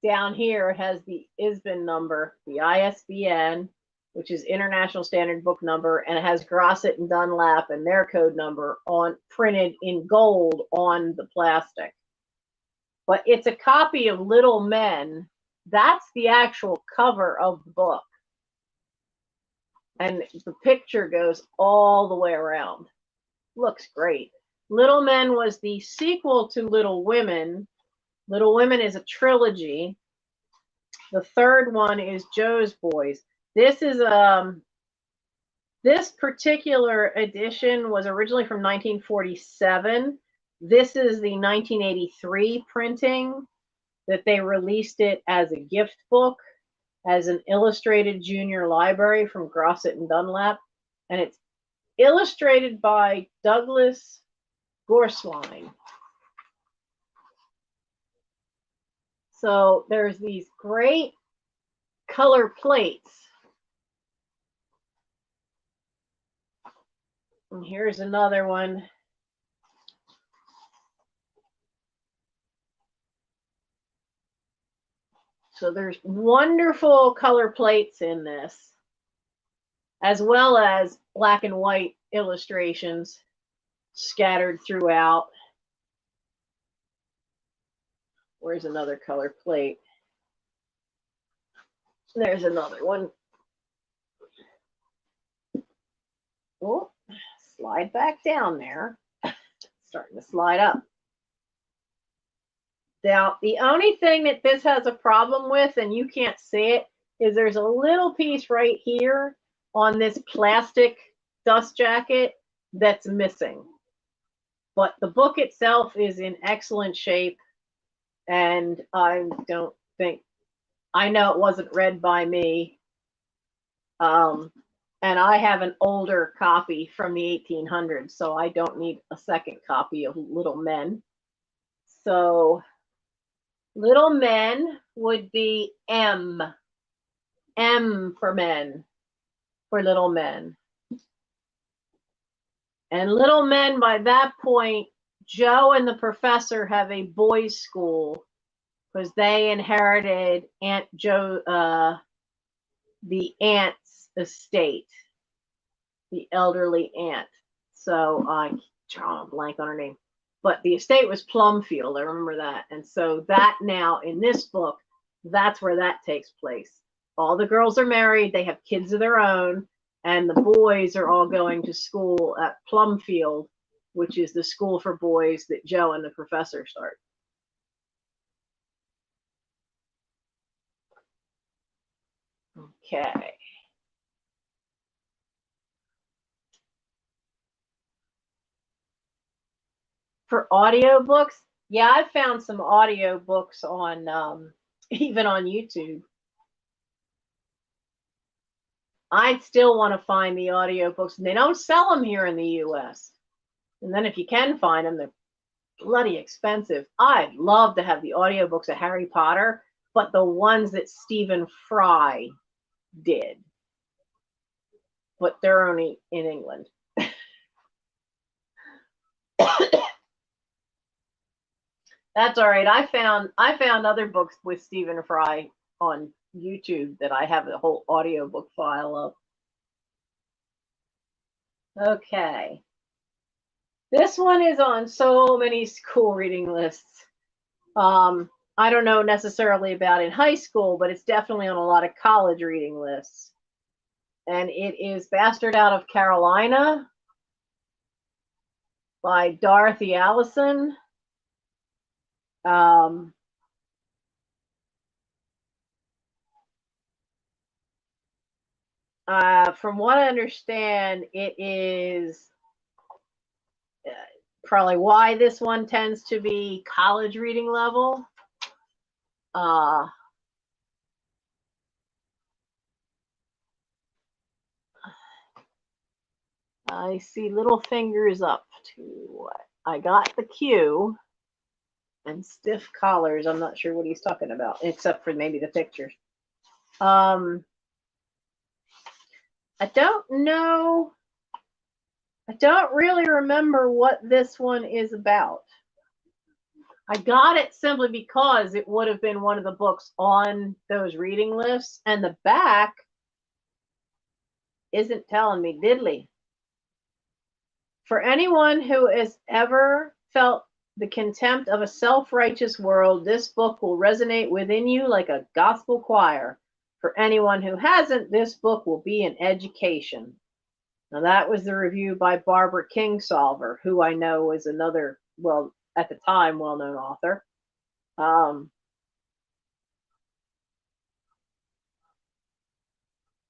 down here, it has the ISBN number, the ISBN, which is International Standard Book Number, and it has Grosset and Dunlap and their code number printed in gold on the plastic. But it's a copy of Little Men. That's the actual cover of the book. And the picture goes all the way around. Looks great. Little Men was the sequel to Little Women. Little Women is a trilogy. The third one is Joe's Boys. This is this particular edition was originally from 1947. This is the 1983 printing that they released it as a gift book, as an illustrated junior library from Grosset and Dunlap. And it's illustrated by Douglas Gorswine. So there's these great color plates. And here's another one. So there's wonderful color plates in this, as well as black and white illustrations scattered throughout. Where's another color plate? There's another one. Oh, slide back down there. Starting to slide up. Now, the only thing that this has a problem with, and you can't see it, is there's a little piece right here on this plastic dust jacket that's missing. But the book itself is in excellent shape, and I don't think, I know it wasn't read by me. And I have an older copy from the 1800s, so I don't need a second copy of Little Men. So Little Men would be M. M for men, for Little Men. And Little Men, by that point, Joe and the professor have a boys' school because they inherited Aunt Joe, the aunt's estate, the elderly aunt. So I draw a blank on her name, but the estate was Plumfield. I remember that. And so that now in this book, that's where that takes place. All the girls are married, they have kids of their own, and the boys are all going to school at Plumfield, which is the school for boys that Joe and the professor start. Okay. For audiobooks, yeah, I've found some audiobooks on even on YouTube. I'd still want to find the audiobooks, and they don't sell them here in the US. And then if you can find them, they're bloody expensive. I'd love to have the audiobooks of Harry Potter, but the ones that Stephen Fry did. But they're only in England. That's all right. I found other books with Stephen Fry on YouTube that I have a whole audiobook file of. Okay. This one is on so many school reading lists. I don't know necessarily about in high school, but it's definitely on a lot of college reading lists. And it is Bastard Out of Carolina by Dorothy Allison. From what I understand, it is probably why this one tends to be college reading level. I see little fingers up to what? I got the Q and stiff collars. I'm not sure what he's talking about, except for maybe the pictures. I don't know. I don't really remember what this one is about. I got it simply because it would have been one of the books on those reading lists, and the back isn't telling me diddly. For anyone who has ever felt the contempt of a self-righteous world, this book will resonate within you like a gospel choir. For anyone who hasn't, this book will be an education. Now, that was the review by Barbara Kingsolver, who I know is another, well, at the time, well-known author.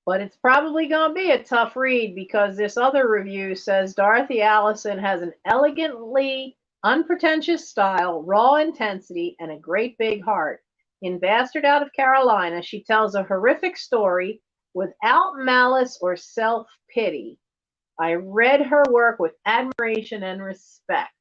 But it's probably going to be a tough read because this other review says Dorothy Allison has an elegantly unpretentious style, raw intensity, and a great big heart. In Bastard Out of Carolina, she tells a horrific story without malice or self-pity. I read her work with admiration and respect.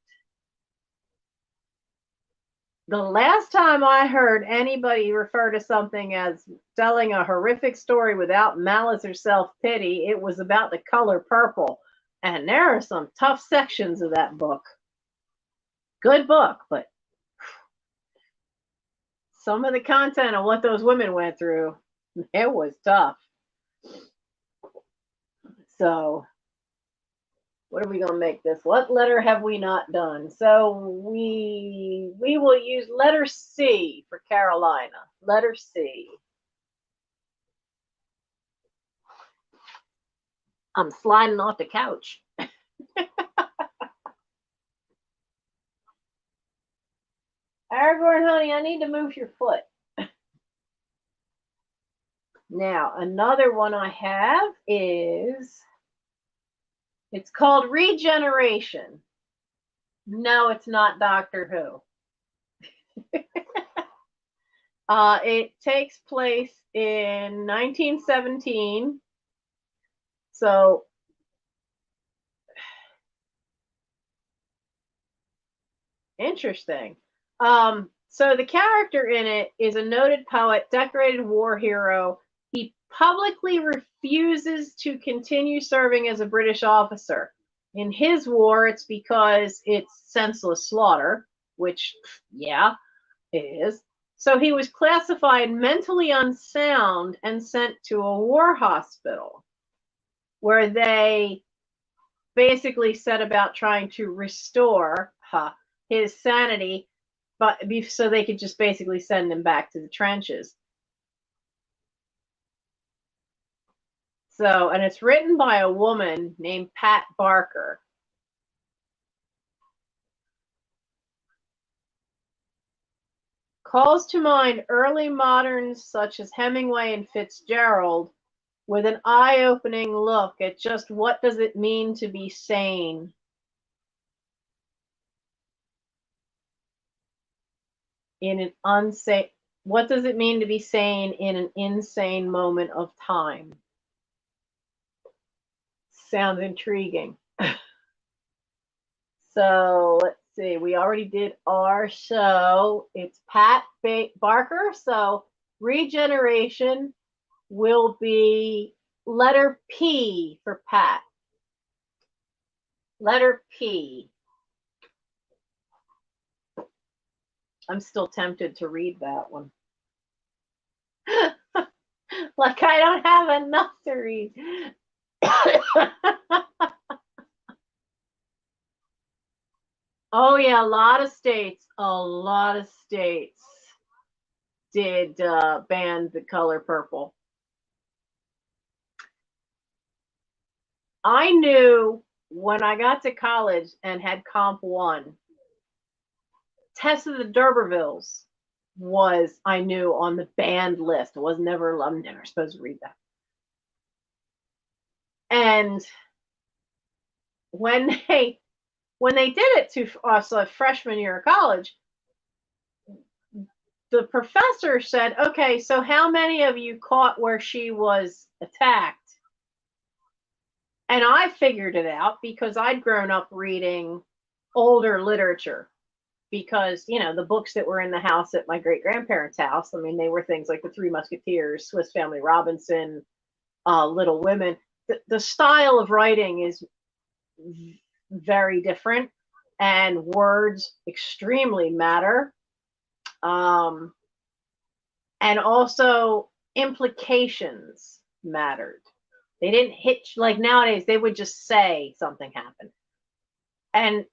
The last time I heard anybody refer to something as telling a horrific story without malice or self-pity, it was about The Color Purple. And there are some tough sections of that book. Good book, but some of the content of what those women went through, it was tough. So what are we going to make this? What letter have we not done? So we will use letter C for Carolina. Letter C. I'm sliding off the couch. Aragorn, honey, I need to move your foot. Now, another one I have is, it's called Regeneration. No, it's not Doctor Who. It takes place in 1917, So interesting. So the character in it is a noted poet, decorated war hero. He publicly refuses to continue serving as a British officer. In his war, it's because it's senseless slaughter, which, yeah, it is. So he was classified mentally unsound and sent to a war hospital where they basically set about trying to restore his sanity, but so they could just basically send him back to the trenches. So, and it's written by a woman named Pat Barker. Calls to mind early moderns such as Hemingway and Fitzgerald with an eye-opening look at just what does it mean to be sane. In an unsane, what does it mean to be sane in an insane moment of time? Sounds intriguing. So let's see, we already did our show. It's Pat Barker. So regeneration will be letter P for Pat. Letter P. I'm still tempted to read that one. Like I don't have enough to read. Oh yeah, a lot of states did ban the color purple. I knew when I got to college and had Comp 1, Tessa the D'Urbervilles was, I knew, on the banned list. I'm never supposed to read that. And when they did it to us a freshman year of college, the professor said, okay, so how many of you caught where she was attacked? And I figured it out because I'd grown up reading older literature. Because, you know, the books that were in the house at my great grandparents' house, I mean, they were things like The Three Musketeers, Swiss Family Robinson, Little Women. The style of writing is very different, and words extremely matter. And also implications mattered. They didn't hit, like nowadays, they would just say something happened. And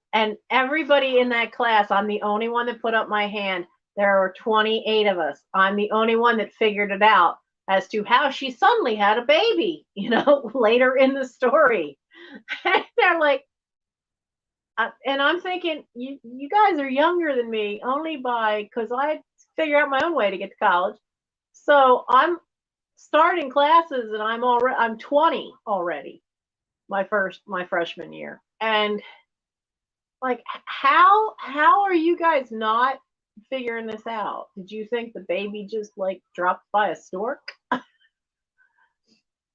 everybody in that class, I'm the only one that put up my hand. There are 28 of us. I'm the only one that figured it out as to how she suddenly had a baby, you know, later in the story. And they're like, and I'm thinking, you guys are younger than me only because I figure out my own way to get to college. So I'm starting classes and I'm 20 already, my freshman year. And like, how are you guys not figuring this out? Did you think the baby just like dropped by a stork?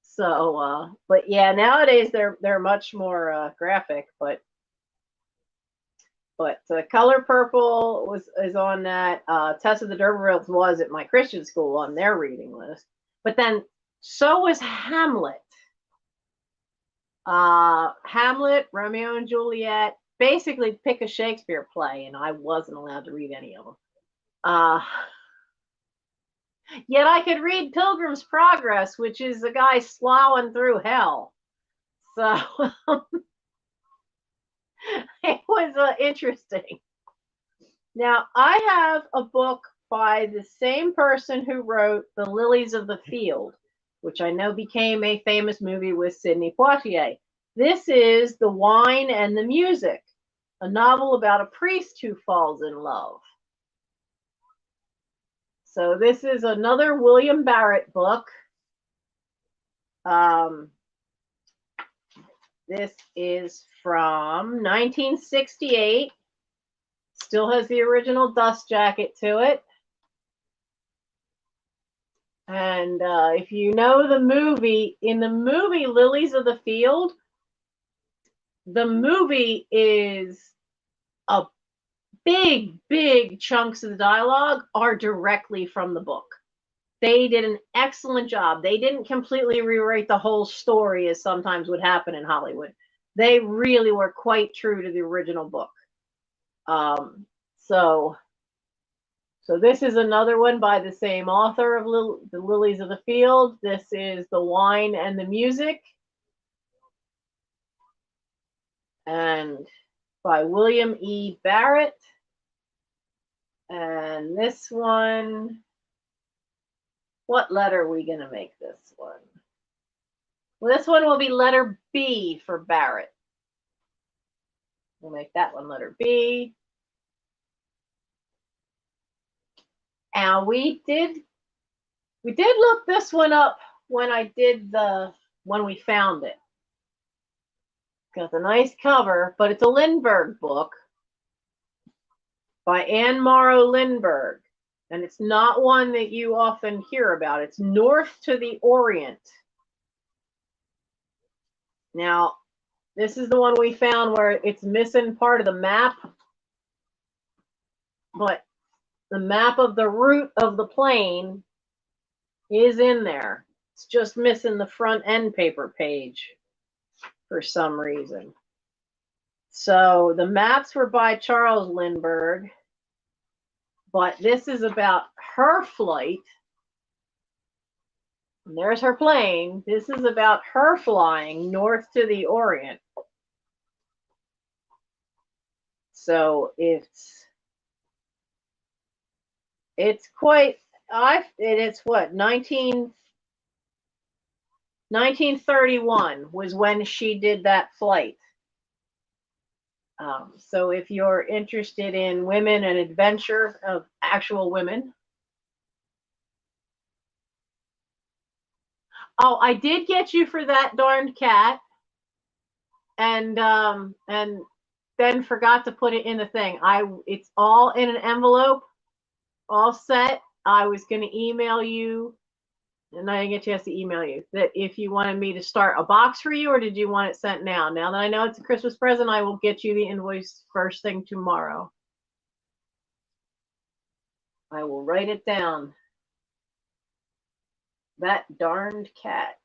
So but yeah, nowadays they're much more graphic, but color purple is on that. Tessa the D'Urbervilles was at my Christian school on their reading list, but then so was Hamlet. Hamlet, Romeo and Juliet, basically pick a Shakespeare play, and I wasn't allowed to read any of them. Yet I could read Pilgrim's Progress, which is a guy sloughing through hell. So it was interesting. Now, I have a book by the same person who wrote The Lilies of the Field, which I know became a famous movie with Sidney Poitier. This is The Wine and the Music, a novel about a priest who falls in love. So this is another William Barrett book. This is from 1968. Still has the original dust jacket to it. And if you know the movie, in the movie Lilies of the Field, the movie is a big chunks of the dialogue are directly from the book. They did an excellent job. They didn't completely rewrite the whole story as sometimes would happen in Hollywood. They really were quite true to the original book. Um, so this is another one by the same author of The Lilies of the Field. This is The Wine and the Music, and by William E. Barrett. And this one, what letter are we going to make this one? Well, this one will be letter B for Barrett. We'll make that one letter B. And we did look this one up when we found it. Got a nice cover, but it's a Lindbergh book by Anne Morrow Lindbergh. And it's not one that you often hear about. It's North to the Orient. Now, this is the one we found where it's missing part of the map, but the map of the route of the plane is in there. It's just missing the front end paper page for some reason. So the maps were by Charles Lindbergh, but this is about her flight. And there's her plane. This is about her flying north to the Orient. So it's quite, it's what, 1931 was when she did that flight. So if you're interested in women and adventure of actual women. Oh, I did get you for that darned cat. And then forgot to put it in the thing. It's all in an envelope, all set. I was going to email you, and I didn't get a chance to email you, that if you wanted me to start a box for you, or did you want it sent now? Now that I know it's a Christmas present, I will get you the invoice first thing tomorrow. I will write it down. That darned cat.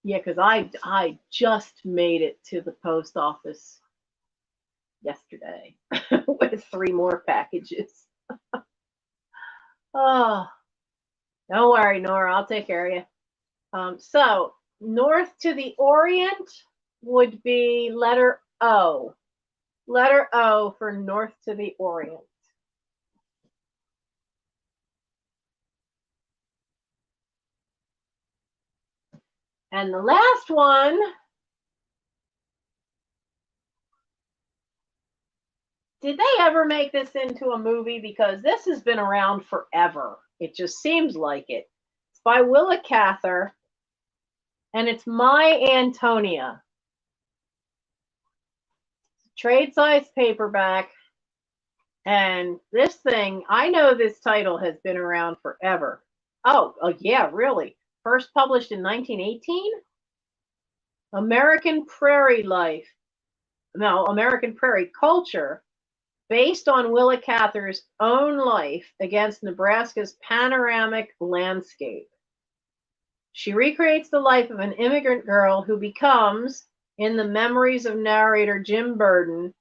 Yeah, because I just made it to the post office yesterday with 3 more packages. Oh, don't worry, Nora. I'll take care of you. So north to the Orient would be letter O. Letter O for north to the Orient. And the last one, did they ever make this into a movie? Because this has been around forever. It just seems like it. It's by Willa Cather, and it's My Antonia. Trade size paperback. And this thing, I know this title has been around forever. Oh, yeah, really. First published in 1918? American Prairie Culture, based on Willa Cather's own life against Nebraska's panoramic landscape. She recreates the life of an immigrant girl who becomes, in the memories of narrator Jim Burden,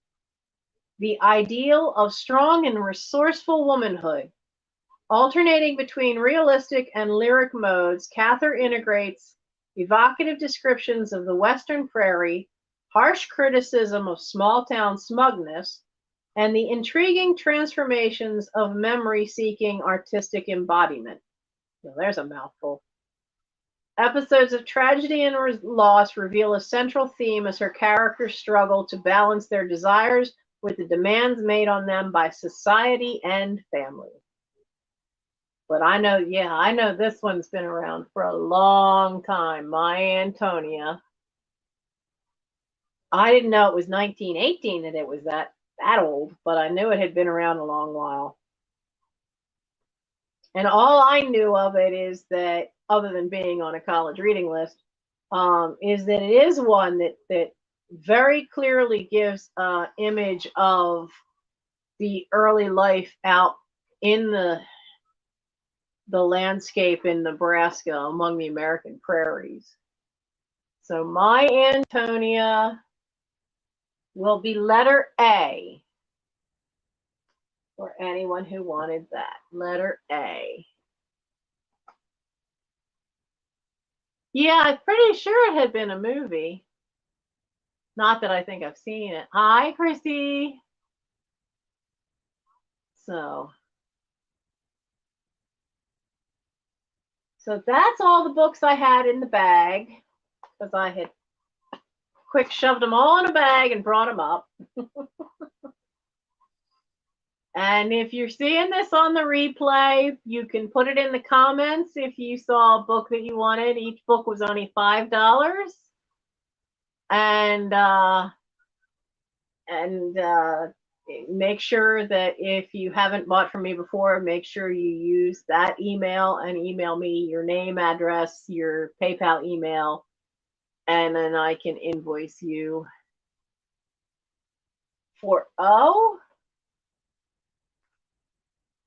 the ideal of strong and resourceful womanhood. Alternating between realistic and lyric modes, Cather integrates evocative descriptions of the Western prairie, harsh criticism of small-town smugness, and the intriguing transformations of memory-seeking artistic embodiment. Well, there's a mouthful. Episodes of tragedy and loss reveal a central theme as her characters struggle to balance their desires with the demands made on them by society and family. But I know, yeah, I know this one's been around for a long time. My Antonia. I didn't know it was 1918 that it was that old, but I knew it had been around a long while. And all I knew of it is that, other than being on a college reading list, is that it is one that very clearly gives an image of the early life out in the landscape in Nebraska among the American prairies. So my Antonia will be letter A for anyone who wanted that. Letter A. Yeah, I'm pretty sure it had been a movie. Not that I think I've seen it. Hi, Chrissy. So that's all the books I had in the bag, because I had quick shoved them all in a bag and brought them up. And if you're seeing this on the replay, you can put it in the comments if you saw a book that you wanted. Each book was only $5. And make sure that if you haven't bought from me before, make sure you use that email and email me your name, address, your PayPal email, and then I can invoice you for O.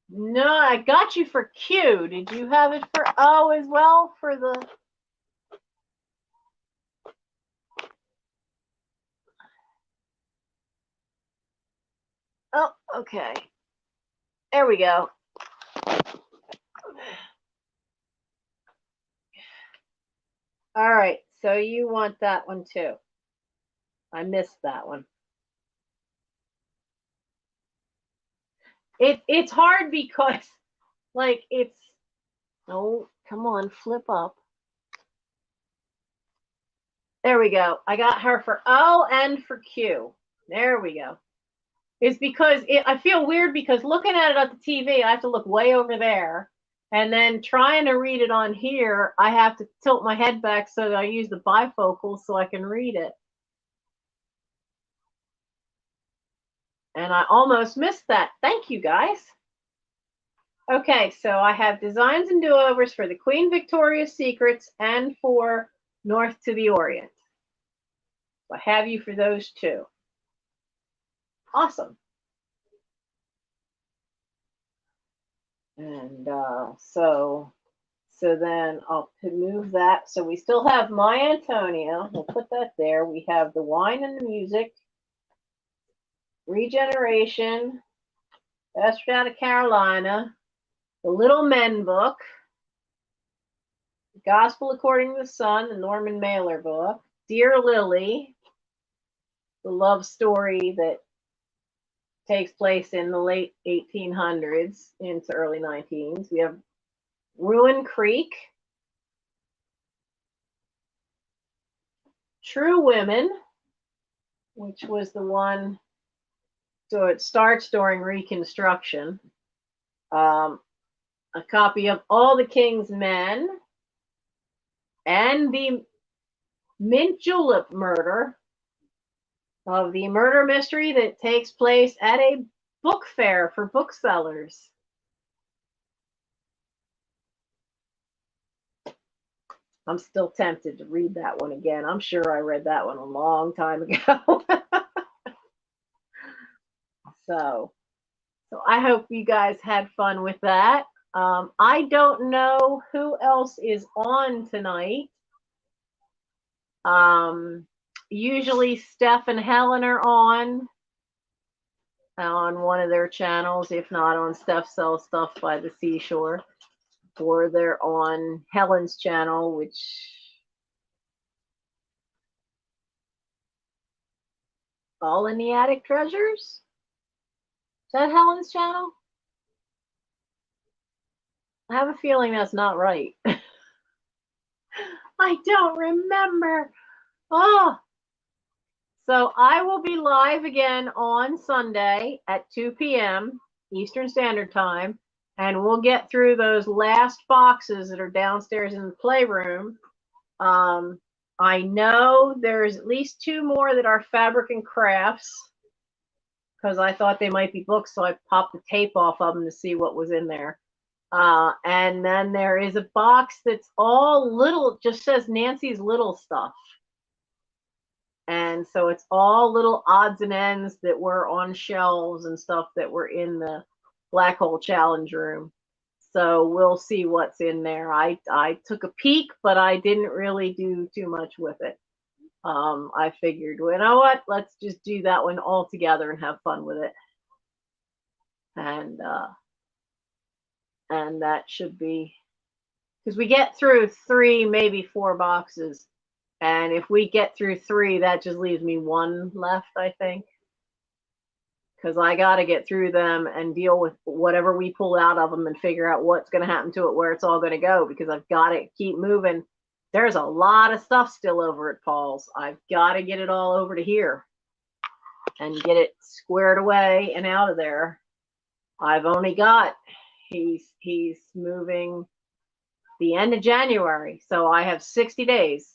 No, I got you for Q. Did you have it for O as well for the... Oh, okay. There we go. All right, so you want that one too. I missed that one. It's hard because, like, it's... Oh, come on, flip up. There we go. I got her for O and for Q. There we go. It's because I feel weird because looking at it at the TV, I have to look way over there. And then trying to read it on here, I have to tilt my head back so that I use the bifocal so I can read it. And I almost missed that. Thank you, guys. Okay, so I have designs and do-overs for the Queen Victoria's Secrets and for North to the Orient. So I have you for those two. Awesome. And so then I'll move that. So we still have my Antonia. We'll put that there. We have the Wine and the Music, Regeneration, Best Out of Carolina, the Little Men book, the Gospel According to the Sun, the Norman Mailer book, Dear Lily, the love story that takes place in the late 1800s into early 19s. We have Ruin Creek, True Women, which was the one, so it starts during Reconstruction. A copy of All the King's Men and the Mint Julep Murder, of the murder mystery that takes place at a book fair for booksellers. I'm still tempted to read that one again. I'm sure I read that one a long time ago. So I hope you guys had fun with that. I don't know who else is on tonight. Usually Steph and Helen are on one of their channels, if not on Steph Sells Stuff by the Seashore, or they're on Helen's channel, which All in the Attic Treasures? Is that Helen's channel? I have a feeling that's not right. I don't remember. Oh, so I will be live again on Sunday at 2 p.m. Eastern Standard Time. and we'll get through those last boxes that are downstairs in the playroom. I know there's at least 2 more that are fabric and crafts, because I thought they might be books, so I popped the tape off of them to see what was in there. And then there is a box that's all little, just says Nancy's Little Stuff. And so it's all little odds and ends that were on shelves and stuff that were in the Black Hole Challenge room. So we'll see what's in there. I took a peek, but I didn't really do too much with it. I figured, well, you know what? Let's just do that one all together and have fun with it. And that should be, because we get through 3, maybe 4 boxes. And if we get through 3, that just leaves me 1 left, I think. Because I got to get through them and deal with whatever we pull out of them and figure out what's going to happen to it, where it's all going to go, because I've got to keep moving. There's a lot of stuff still over at Paul's. I've got to get it all over to here and get it squared away and out of there. I've only got, he's moving the end of January, so I have 60 days,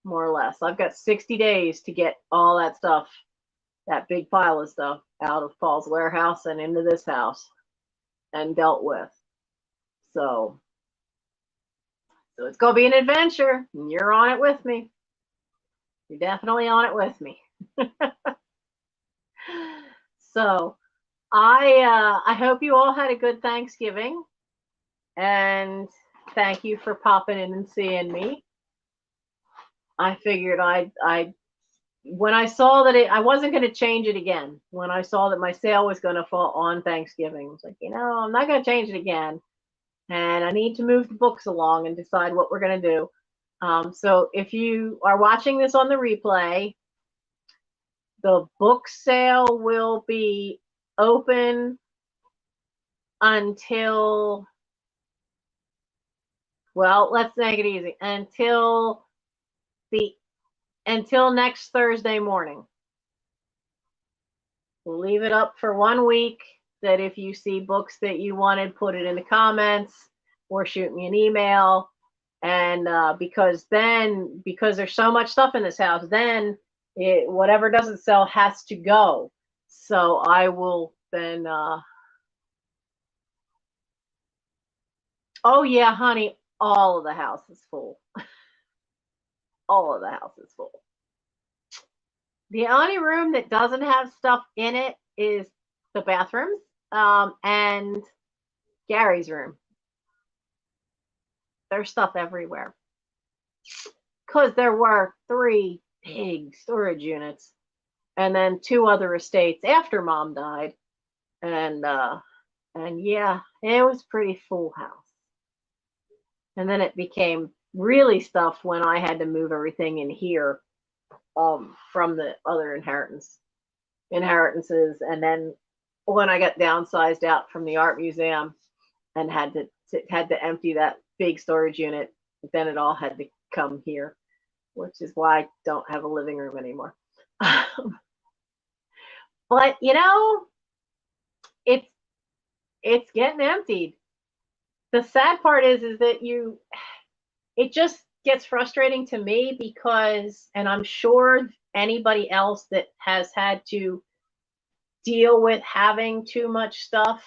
more or less. I've got 60 days to get all that stuff, that big pile of stuff, out of Paul's warehouse and into this house and dealt with. So it's going to be an adventure, and you're on it with me. You're definitely on it with me. So I hope you all had a good Thanksgiving, and thank you for popping in and seeing me. I figured when I saw that I wasn't going to change it again, when I saw that my sale was going to fall on Thanksgiving, I was like, I'm not going to change it again. And I need to move the books along and decide what we're going to do. So if you are watching this on the replay, the book sale will be open until, well, let's make it easy, until next Thursday morning. We'll leave it up for 1 week, that if you see books that you wanted, put it in the comments or shoot me an email. And because there's so much stuff in this house, then whatever doesn't sell has to go. So I will then, oh yeah, honey, all of the house is full. All of the house is full. The only room that doesn't have stuff in it is the bathrooms, and Gary's room. There's stuff everywhere, because there were 3 big storage units, and then 2 other estates after Mom died, and yeah, it was a pretty full house. And then it became really stuffed when I had to move everything in here, from the other inheritances, and then when I got downsized out from the art museum and had to empty that big storage unit, then it all had to come here, which is why I don't have a living room anymore. But it's getting emptied. The sad part is that it just gets frustrating to me, because, and I'm sure anybody else that has had to deal with having too much stuff,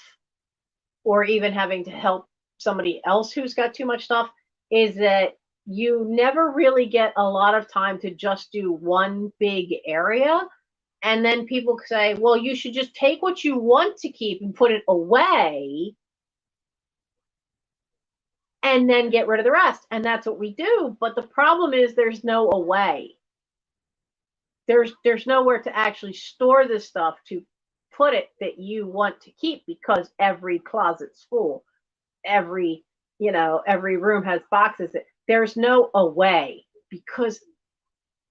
or even having to help somebody else who's got too much stuff, is that you never really get a lot of time to just do one big area. And then people say, well, you should just take what you want to keep and put it away, and then get rid of the rest. And that's what we do. But the problem is there's no away. There's nowhere to actually store this stuff to put it that you want to keep, because every closet's full. Every room has boxes. There's no away, because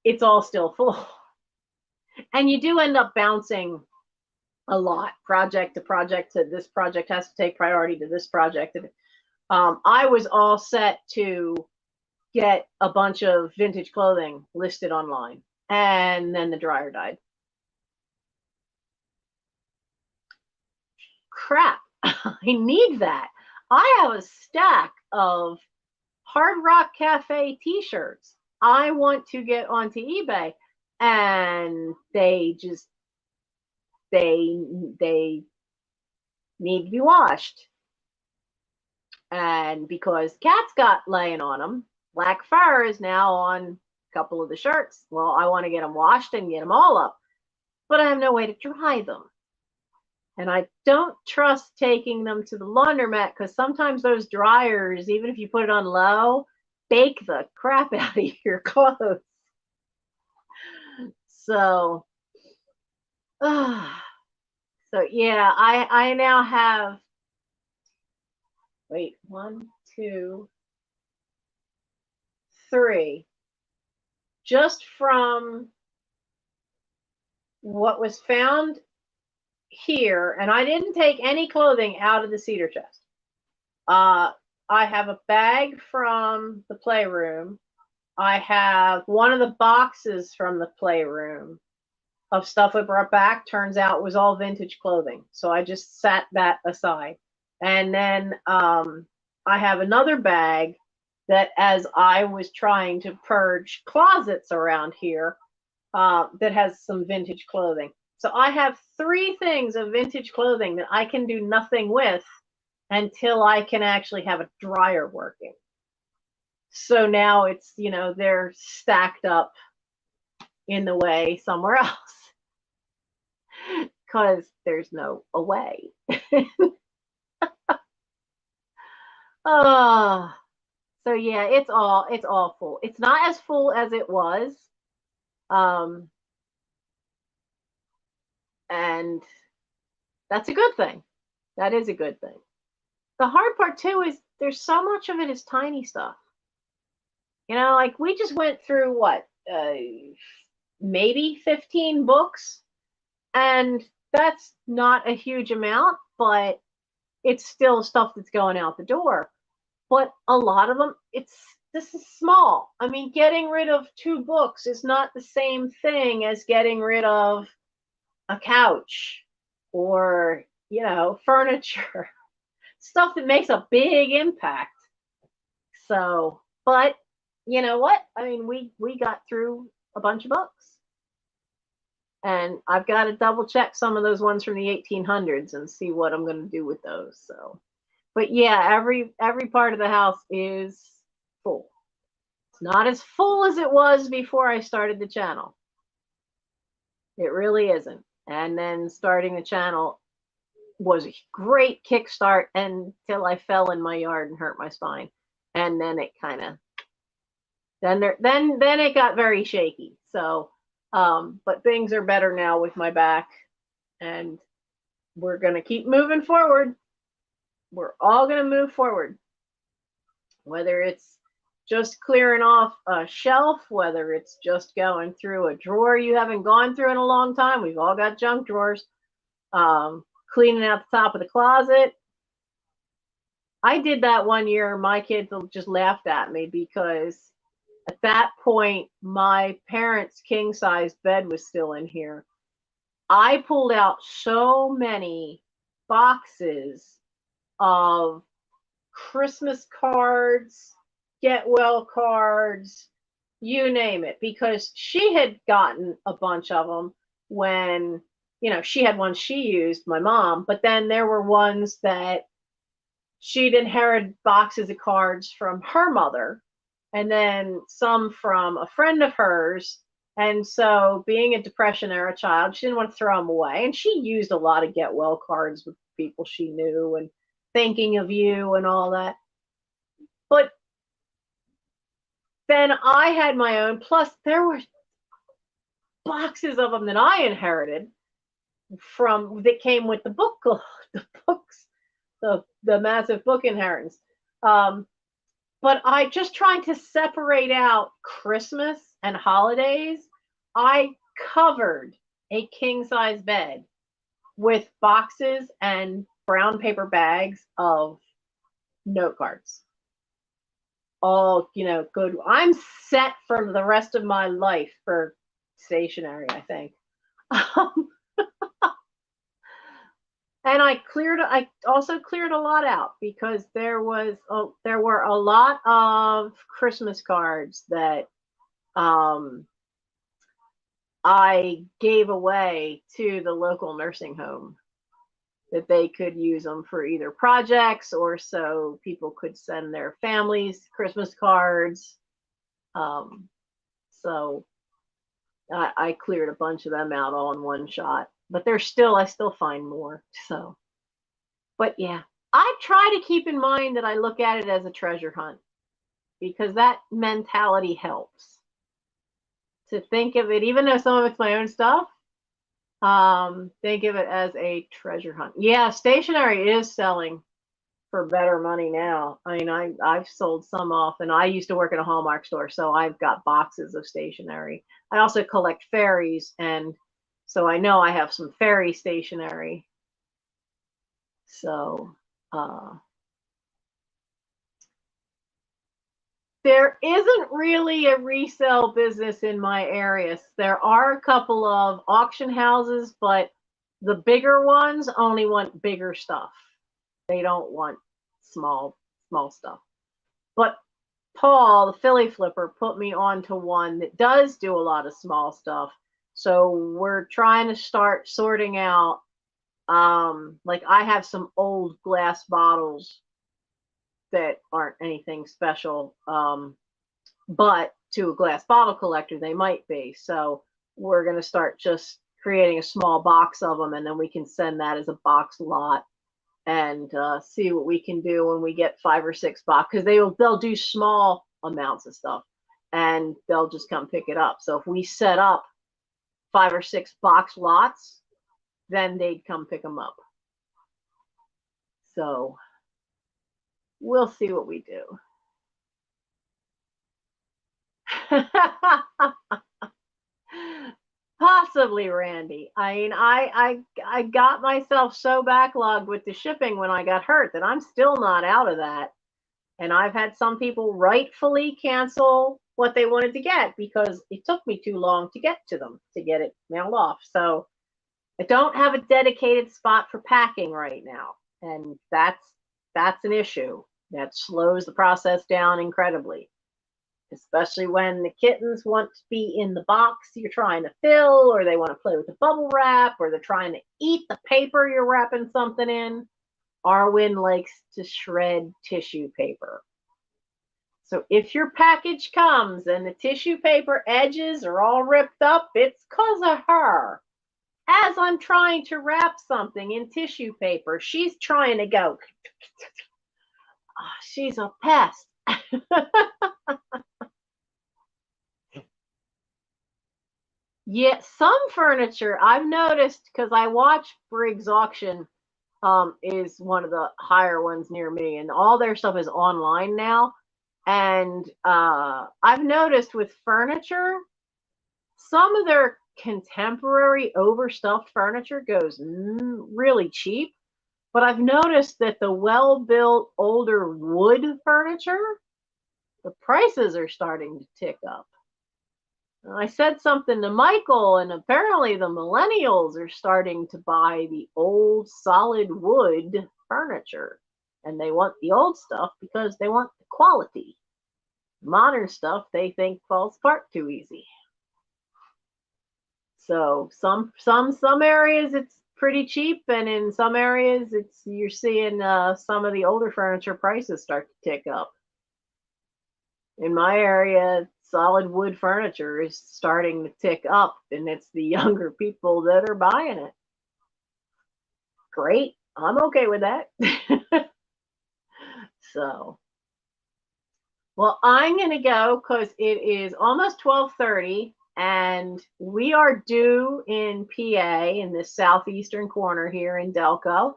it's all still full. And you do end up bouncing a lot, project to project, to this project has to take priority to this project. I was all set to get a bunch of vintage clothing listed online, and then the dryer died. Crap, I need that. I have a stack of Hard Rock Cafe t-shirts I want to get onto eBay, and they they need to be washed. And because cats got laying on them, black fur is now on a couple of the shirts. Well, I want to get them washed and get them all up, but I have no way to dry them. And I don't trust taking them to the laundromat because sometimes those dryers, even if you put it on low, bake the crap out of your clothes. So, so yeah, I now have, wait, 1, 2, 3, just from what was found here, and I didn't take any clothing out of the cedar chest. I have a bag from the playroom. I have one of the boxes from the playroom of stuff I brought back. Turns out it was all vintage clothing, so I just set that aside. And then I have another bag that, as I was trying to purge closets around here, that has some vintage clothing. So I have 3 things of vintage clothing that I can do nothing with until I can actually have a dryer working. So now it's, they're stacked up in the way somewhere else because there's no way. Oh, so yeah, it's all full. It's not as full as it was. And that's a good thing. That is a good thing. The hard part too is there's so much of it is tiny stuff. Like we just went through what, maybe 15 books, and that's not a huge amount, but it's still stuff that's going out the door. But a lot of them, this is small. I mean, getting rid of 2 books is not the same thing as getting rid of a couch or, furniture, stuff that makes a big impact. So, but you know what? I mean, we got through a bunch of books, and I've got to double check some of those ones from the 1800s and see what I'm going to do with those. So, but yeah, every part of the house is full. It's not as full as it was before I started the channel. It really isn't. And then starting the channel was a great kickstart until I fell in my yard and hurt my spine. And then it kind of, then it got very shaky. So, but things are better now with my back, and we're going to keep moving forward. We're all going to move forward, whether it's just clearing off a shelf, whether it's just going through a drawer you haven't gone through in a long time. We've all got junk drawers. Cleaning out the top of the closet. I did that one year. My kids just laughed at me because at that point, my parents' king-size bed was still in here. I pulled out so many boxes of Christmas cards, get well cards, you name it, because she had gotten a bunch of them when, she had ones she used, my mom, but then there were ones that she'd inherited boxes of cards from her mother, and then some from a friend of hers. And so, being a Depression era child, she didn't want to throw them away. And she used a lot of get well cards with people she knew and thinking of you and all that. But then I had my own, plus there were boxes of them that I inherited that came with the books, the massive book inheritance. But I just trying to separate out Christmas and holidays. I covered a king-size bed with boxes and brown paper bags of note cards. All, good. I'm set for the rest of my life for stationery, I think. And I also cleared a lot out because there were a lot of Christmas cards that I gave away to the local nursing home that they could use them for either projects or so people could send their families Christmas cards. Um, so I cleared a bunch of them out all in one shot, but I still find more. So, but yeah, I try to keep in mind that I look at it as a treasure hunt because that mentality helps to think of it, even though some of it's my own stuff. Think of it as a treasure hunt. Yeah, stationery is selling for better money now. I mean, I've sold some off, and I used to work at a Hallmark store, so I've got boxes of stationery. I also collect fairies, and so I know I have some fairy stationery. So there isn't really a resale business in my area. There are a couple of auction houses, but the bigger ones only want bigger stuff. They don't want small stuff. But Paul, the Philly flipper, put me onto one that does do a lot of small stuff. So we're trying to start sorting out. Like I have some old glass bottles that aren't anything special, but to a glass bottle collector, they might be. So we're going to start just creating a small box of them, and then we can send that as a box lot and see what we can do when we get 5 or 6 box, because they'll do small amounts of stuff and they'll just come pick it up. So if we set up 5 or 6 box lots, then they'd come pick them up. So we'll see what we do. Possibly, Randy. I mean, I got myself so backlogged with the shipping when I got hurt that I'm still not out of that. And I've had some people rightfully cancel what they wanted to get because it took me too long to get to them to get it mailed off. So I don't have a dedicated spot for packing right now, and that's an issue that slows the process down incredibly, especially when the kittens want to be in the box you're trying to fill, or they want to play with the bubble wrap, or they're trying to eat the paper you're wrapping something in. Arwen likes to shred tissue paper. So if your package comes and the tissue paper edges are all ripped up, it's because of her. As I'm trying to wrap something in tissue paper, she's trying to go. Oh, she's a pest. Yeah, some furniture I've noticed because I watch Briggs Auction, is one of the higher ones near me, and all their stuff is online now. And I've noticed with furniture, some of their contemporary overstuffed furniture goes really cheap. But I've noticed that the well-built older wood furniture, the prices are starting to tick up. And I said something to Michael, and apparently the millennials are starting to buy the old solid wood furniture. And they want the old stuff because they want the quality. Modern stuff they think falls apart too easy. So some areas it's pretty cheap, and in some areas you're seeing some of the older furniture prices start to tick up. In my area, solid wood furniture is starting to tick up, and it's the younger people that are buying it. Great. I'm okay with that. So, well, I'm going to go because it is almost 12:30, and we are due in PA, in the southeastern corner here in Delco.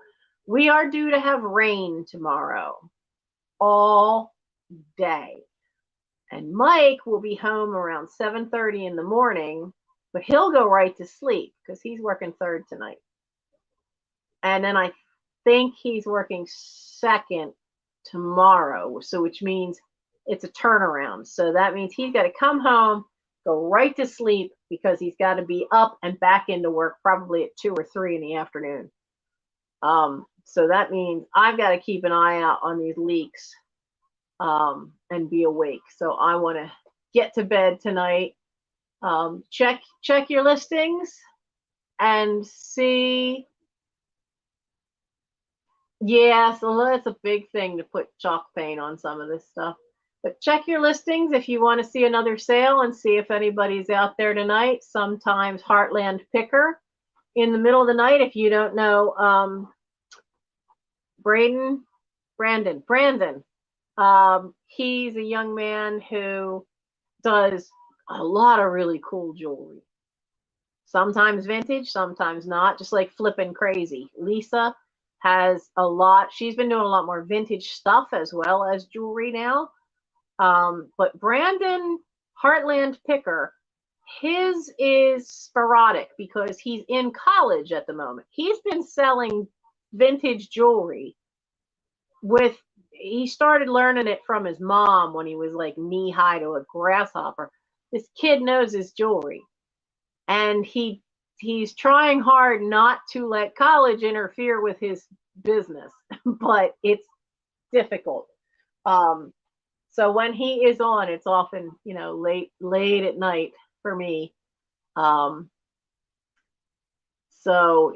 We are due to have rain tomorrow all day. And Mike will be home around 7:30 in the morning, but he'll go right to sleep because he's working third tonight. And then I think he's working second tomorrow, so which means it's a turnaround. So that means he's got to come home, go right to sleep because he's got to be up and back into work probably at 2 or 3 in the afternoon. So that means I've got to keep an eye out on these leaks and be awake. So I want to get to bed tonight. Check your listings and see. Yeah, so that's a big thing to put chalk paint on some of this stuff. But check your listings if you want to see another sale and see if anybody's out there tonight. Sometimes Heartland Picker in the middle of the night. If you don't know, Brandon. He's a young man who does a lot of really cool jewelry. Sometimes vintage, sometimes not, just like flipping crazy. Lisa has a lot. She's been doing a lot more vintage stuff as well as jewelry now. But Brandon Heartland Picker, his is sporadic because he's in college at the moment. He's been selling vintage jewelry he started learning it from his mom when he was like knee high to a grasshopper. This kid knows his jewelry, and he's trying hard not to let college interfere with his business, but it's difficult. So when he is on, it's often, late at night for me. So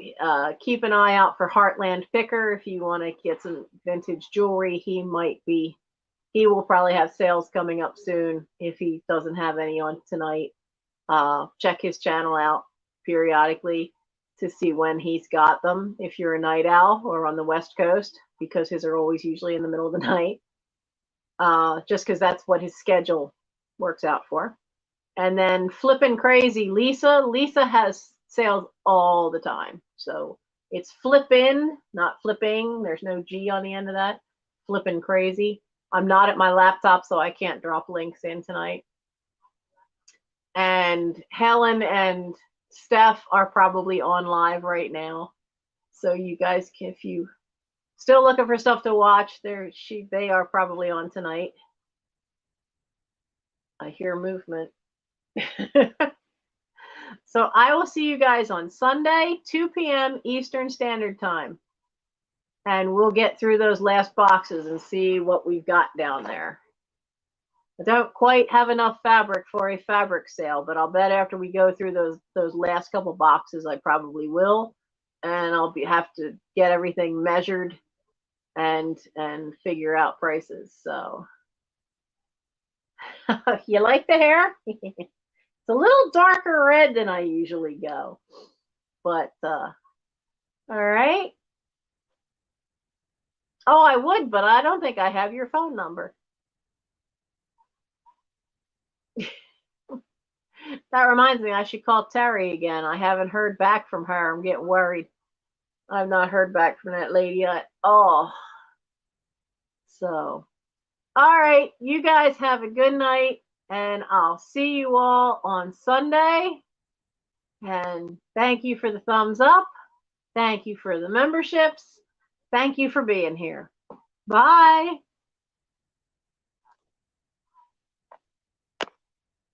keep an eye out for Heartland Picker if you want to get some vintage jewelry. He will probably have sales coming up soon if he doesn't have any on tonight. Check his channel out periodically to see when he's got them if you're a night owl or on the West Coast, because his are always usually in the middle of the night, just because that's what his schedule works out for. And then Flippin' Crazy Lisa has sales all the time. So it's Flippin', not flipping. There's no G on the end of that. Flippin' Crazy. I'm not at my laptop, so I can't drop links in tonight. And Helen and Steph are probably on live right now. So you guys can, if you still looking for stuff to watch, they are probably on tonight. I hear movement. So I will see you guys on Sunday, 2 p.m. Eastern Standard Time. And we'll get through those last boxes and see what we've got down there. I don't quite have enough fabric for a fabric sale, but I'll bet after we go through those last couple boxes, I probably will. And I'll have to get everything measured and figure out prices. So you like the hair? It's a little darker red than I usually go, but all right. Oh, I would, but I don't think I have your phone number. That reminds me, I should call Terry again. I haven't heard back from her. I'm getting worried. I've not heard back from that lady at all. So, all right, you guys have a good night, and I'll see you all on Sunday. And thank you for the thumbs up. Thank you for the memberships. Thank you for being here. Bye.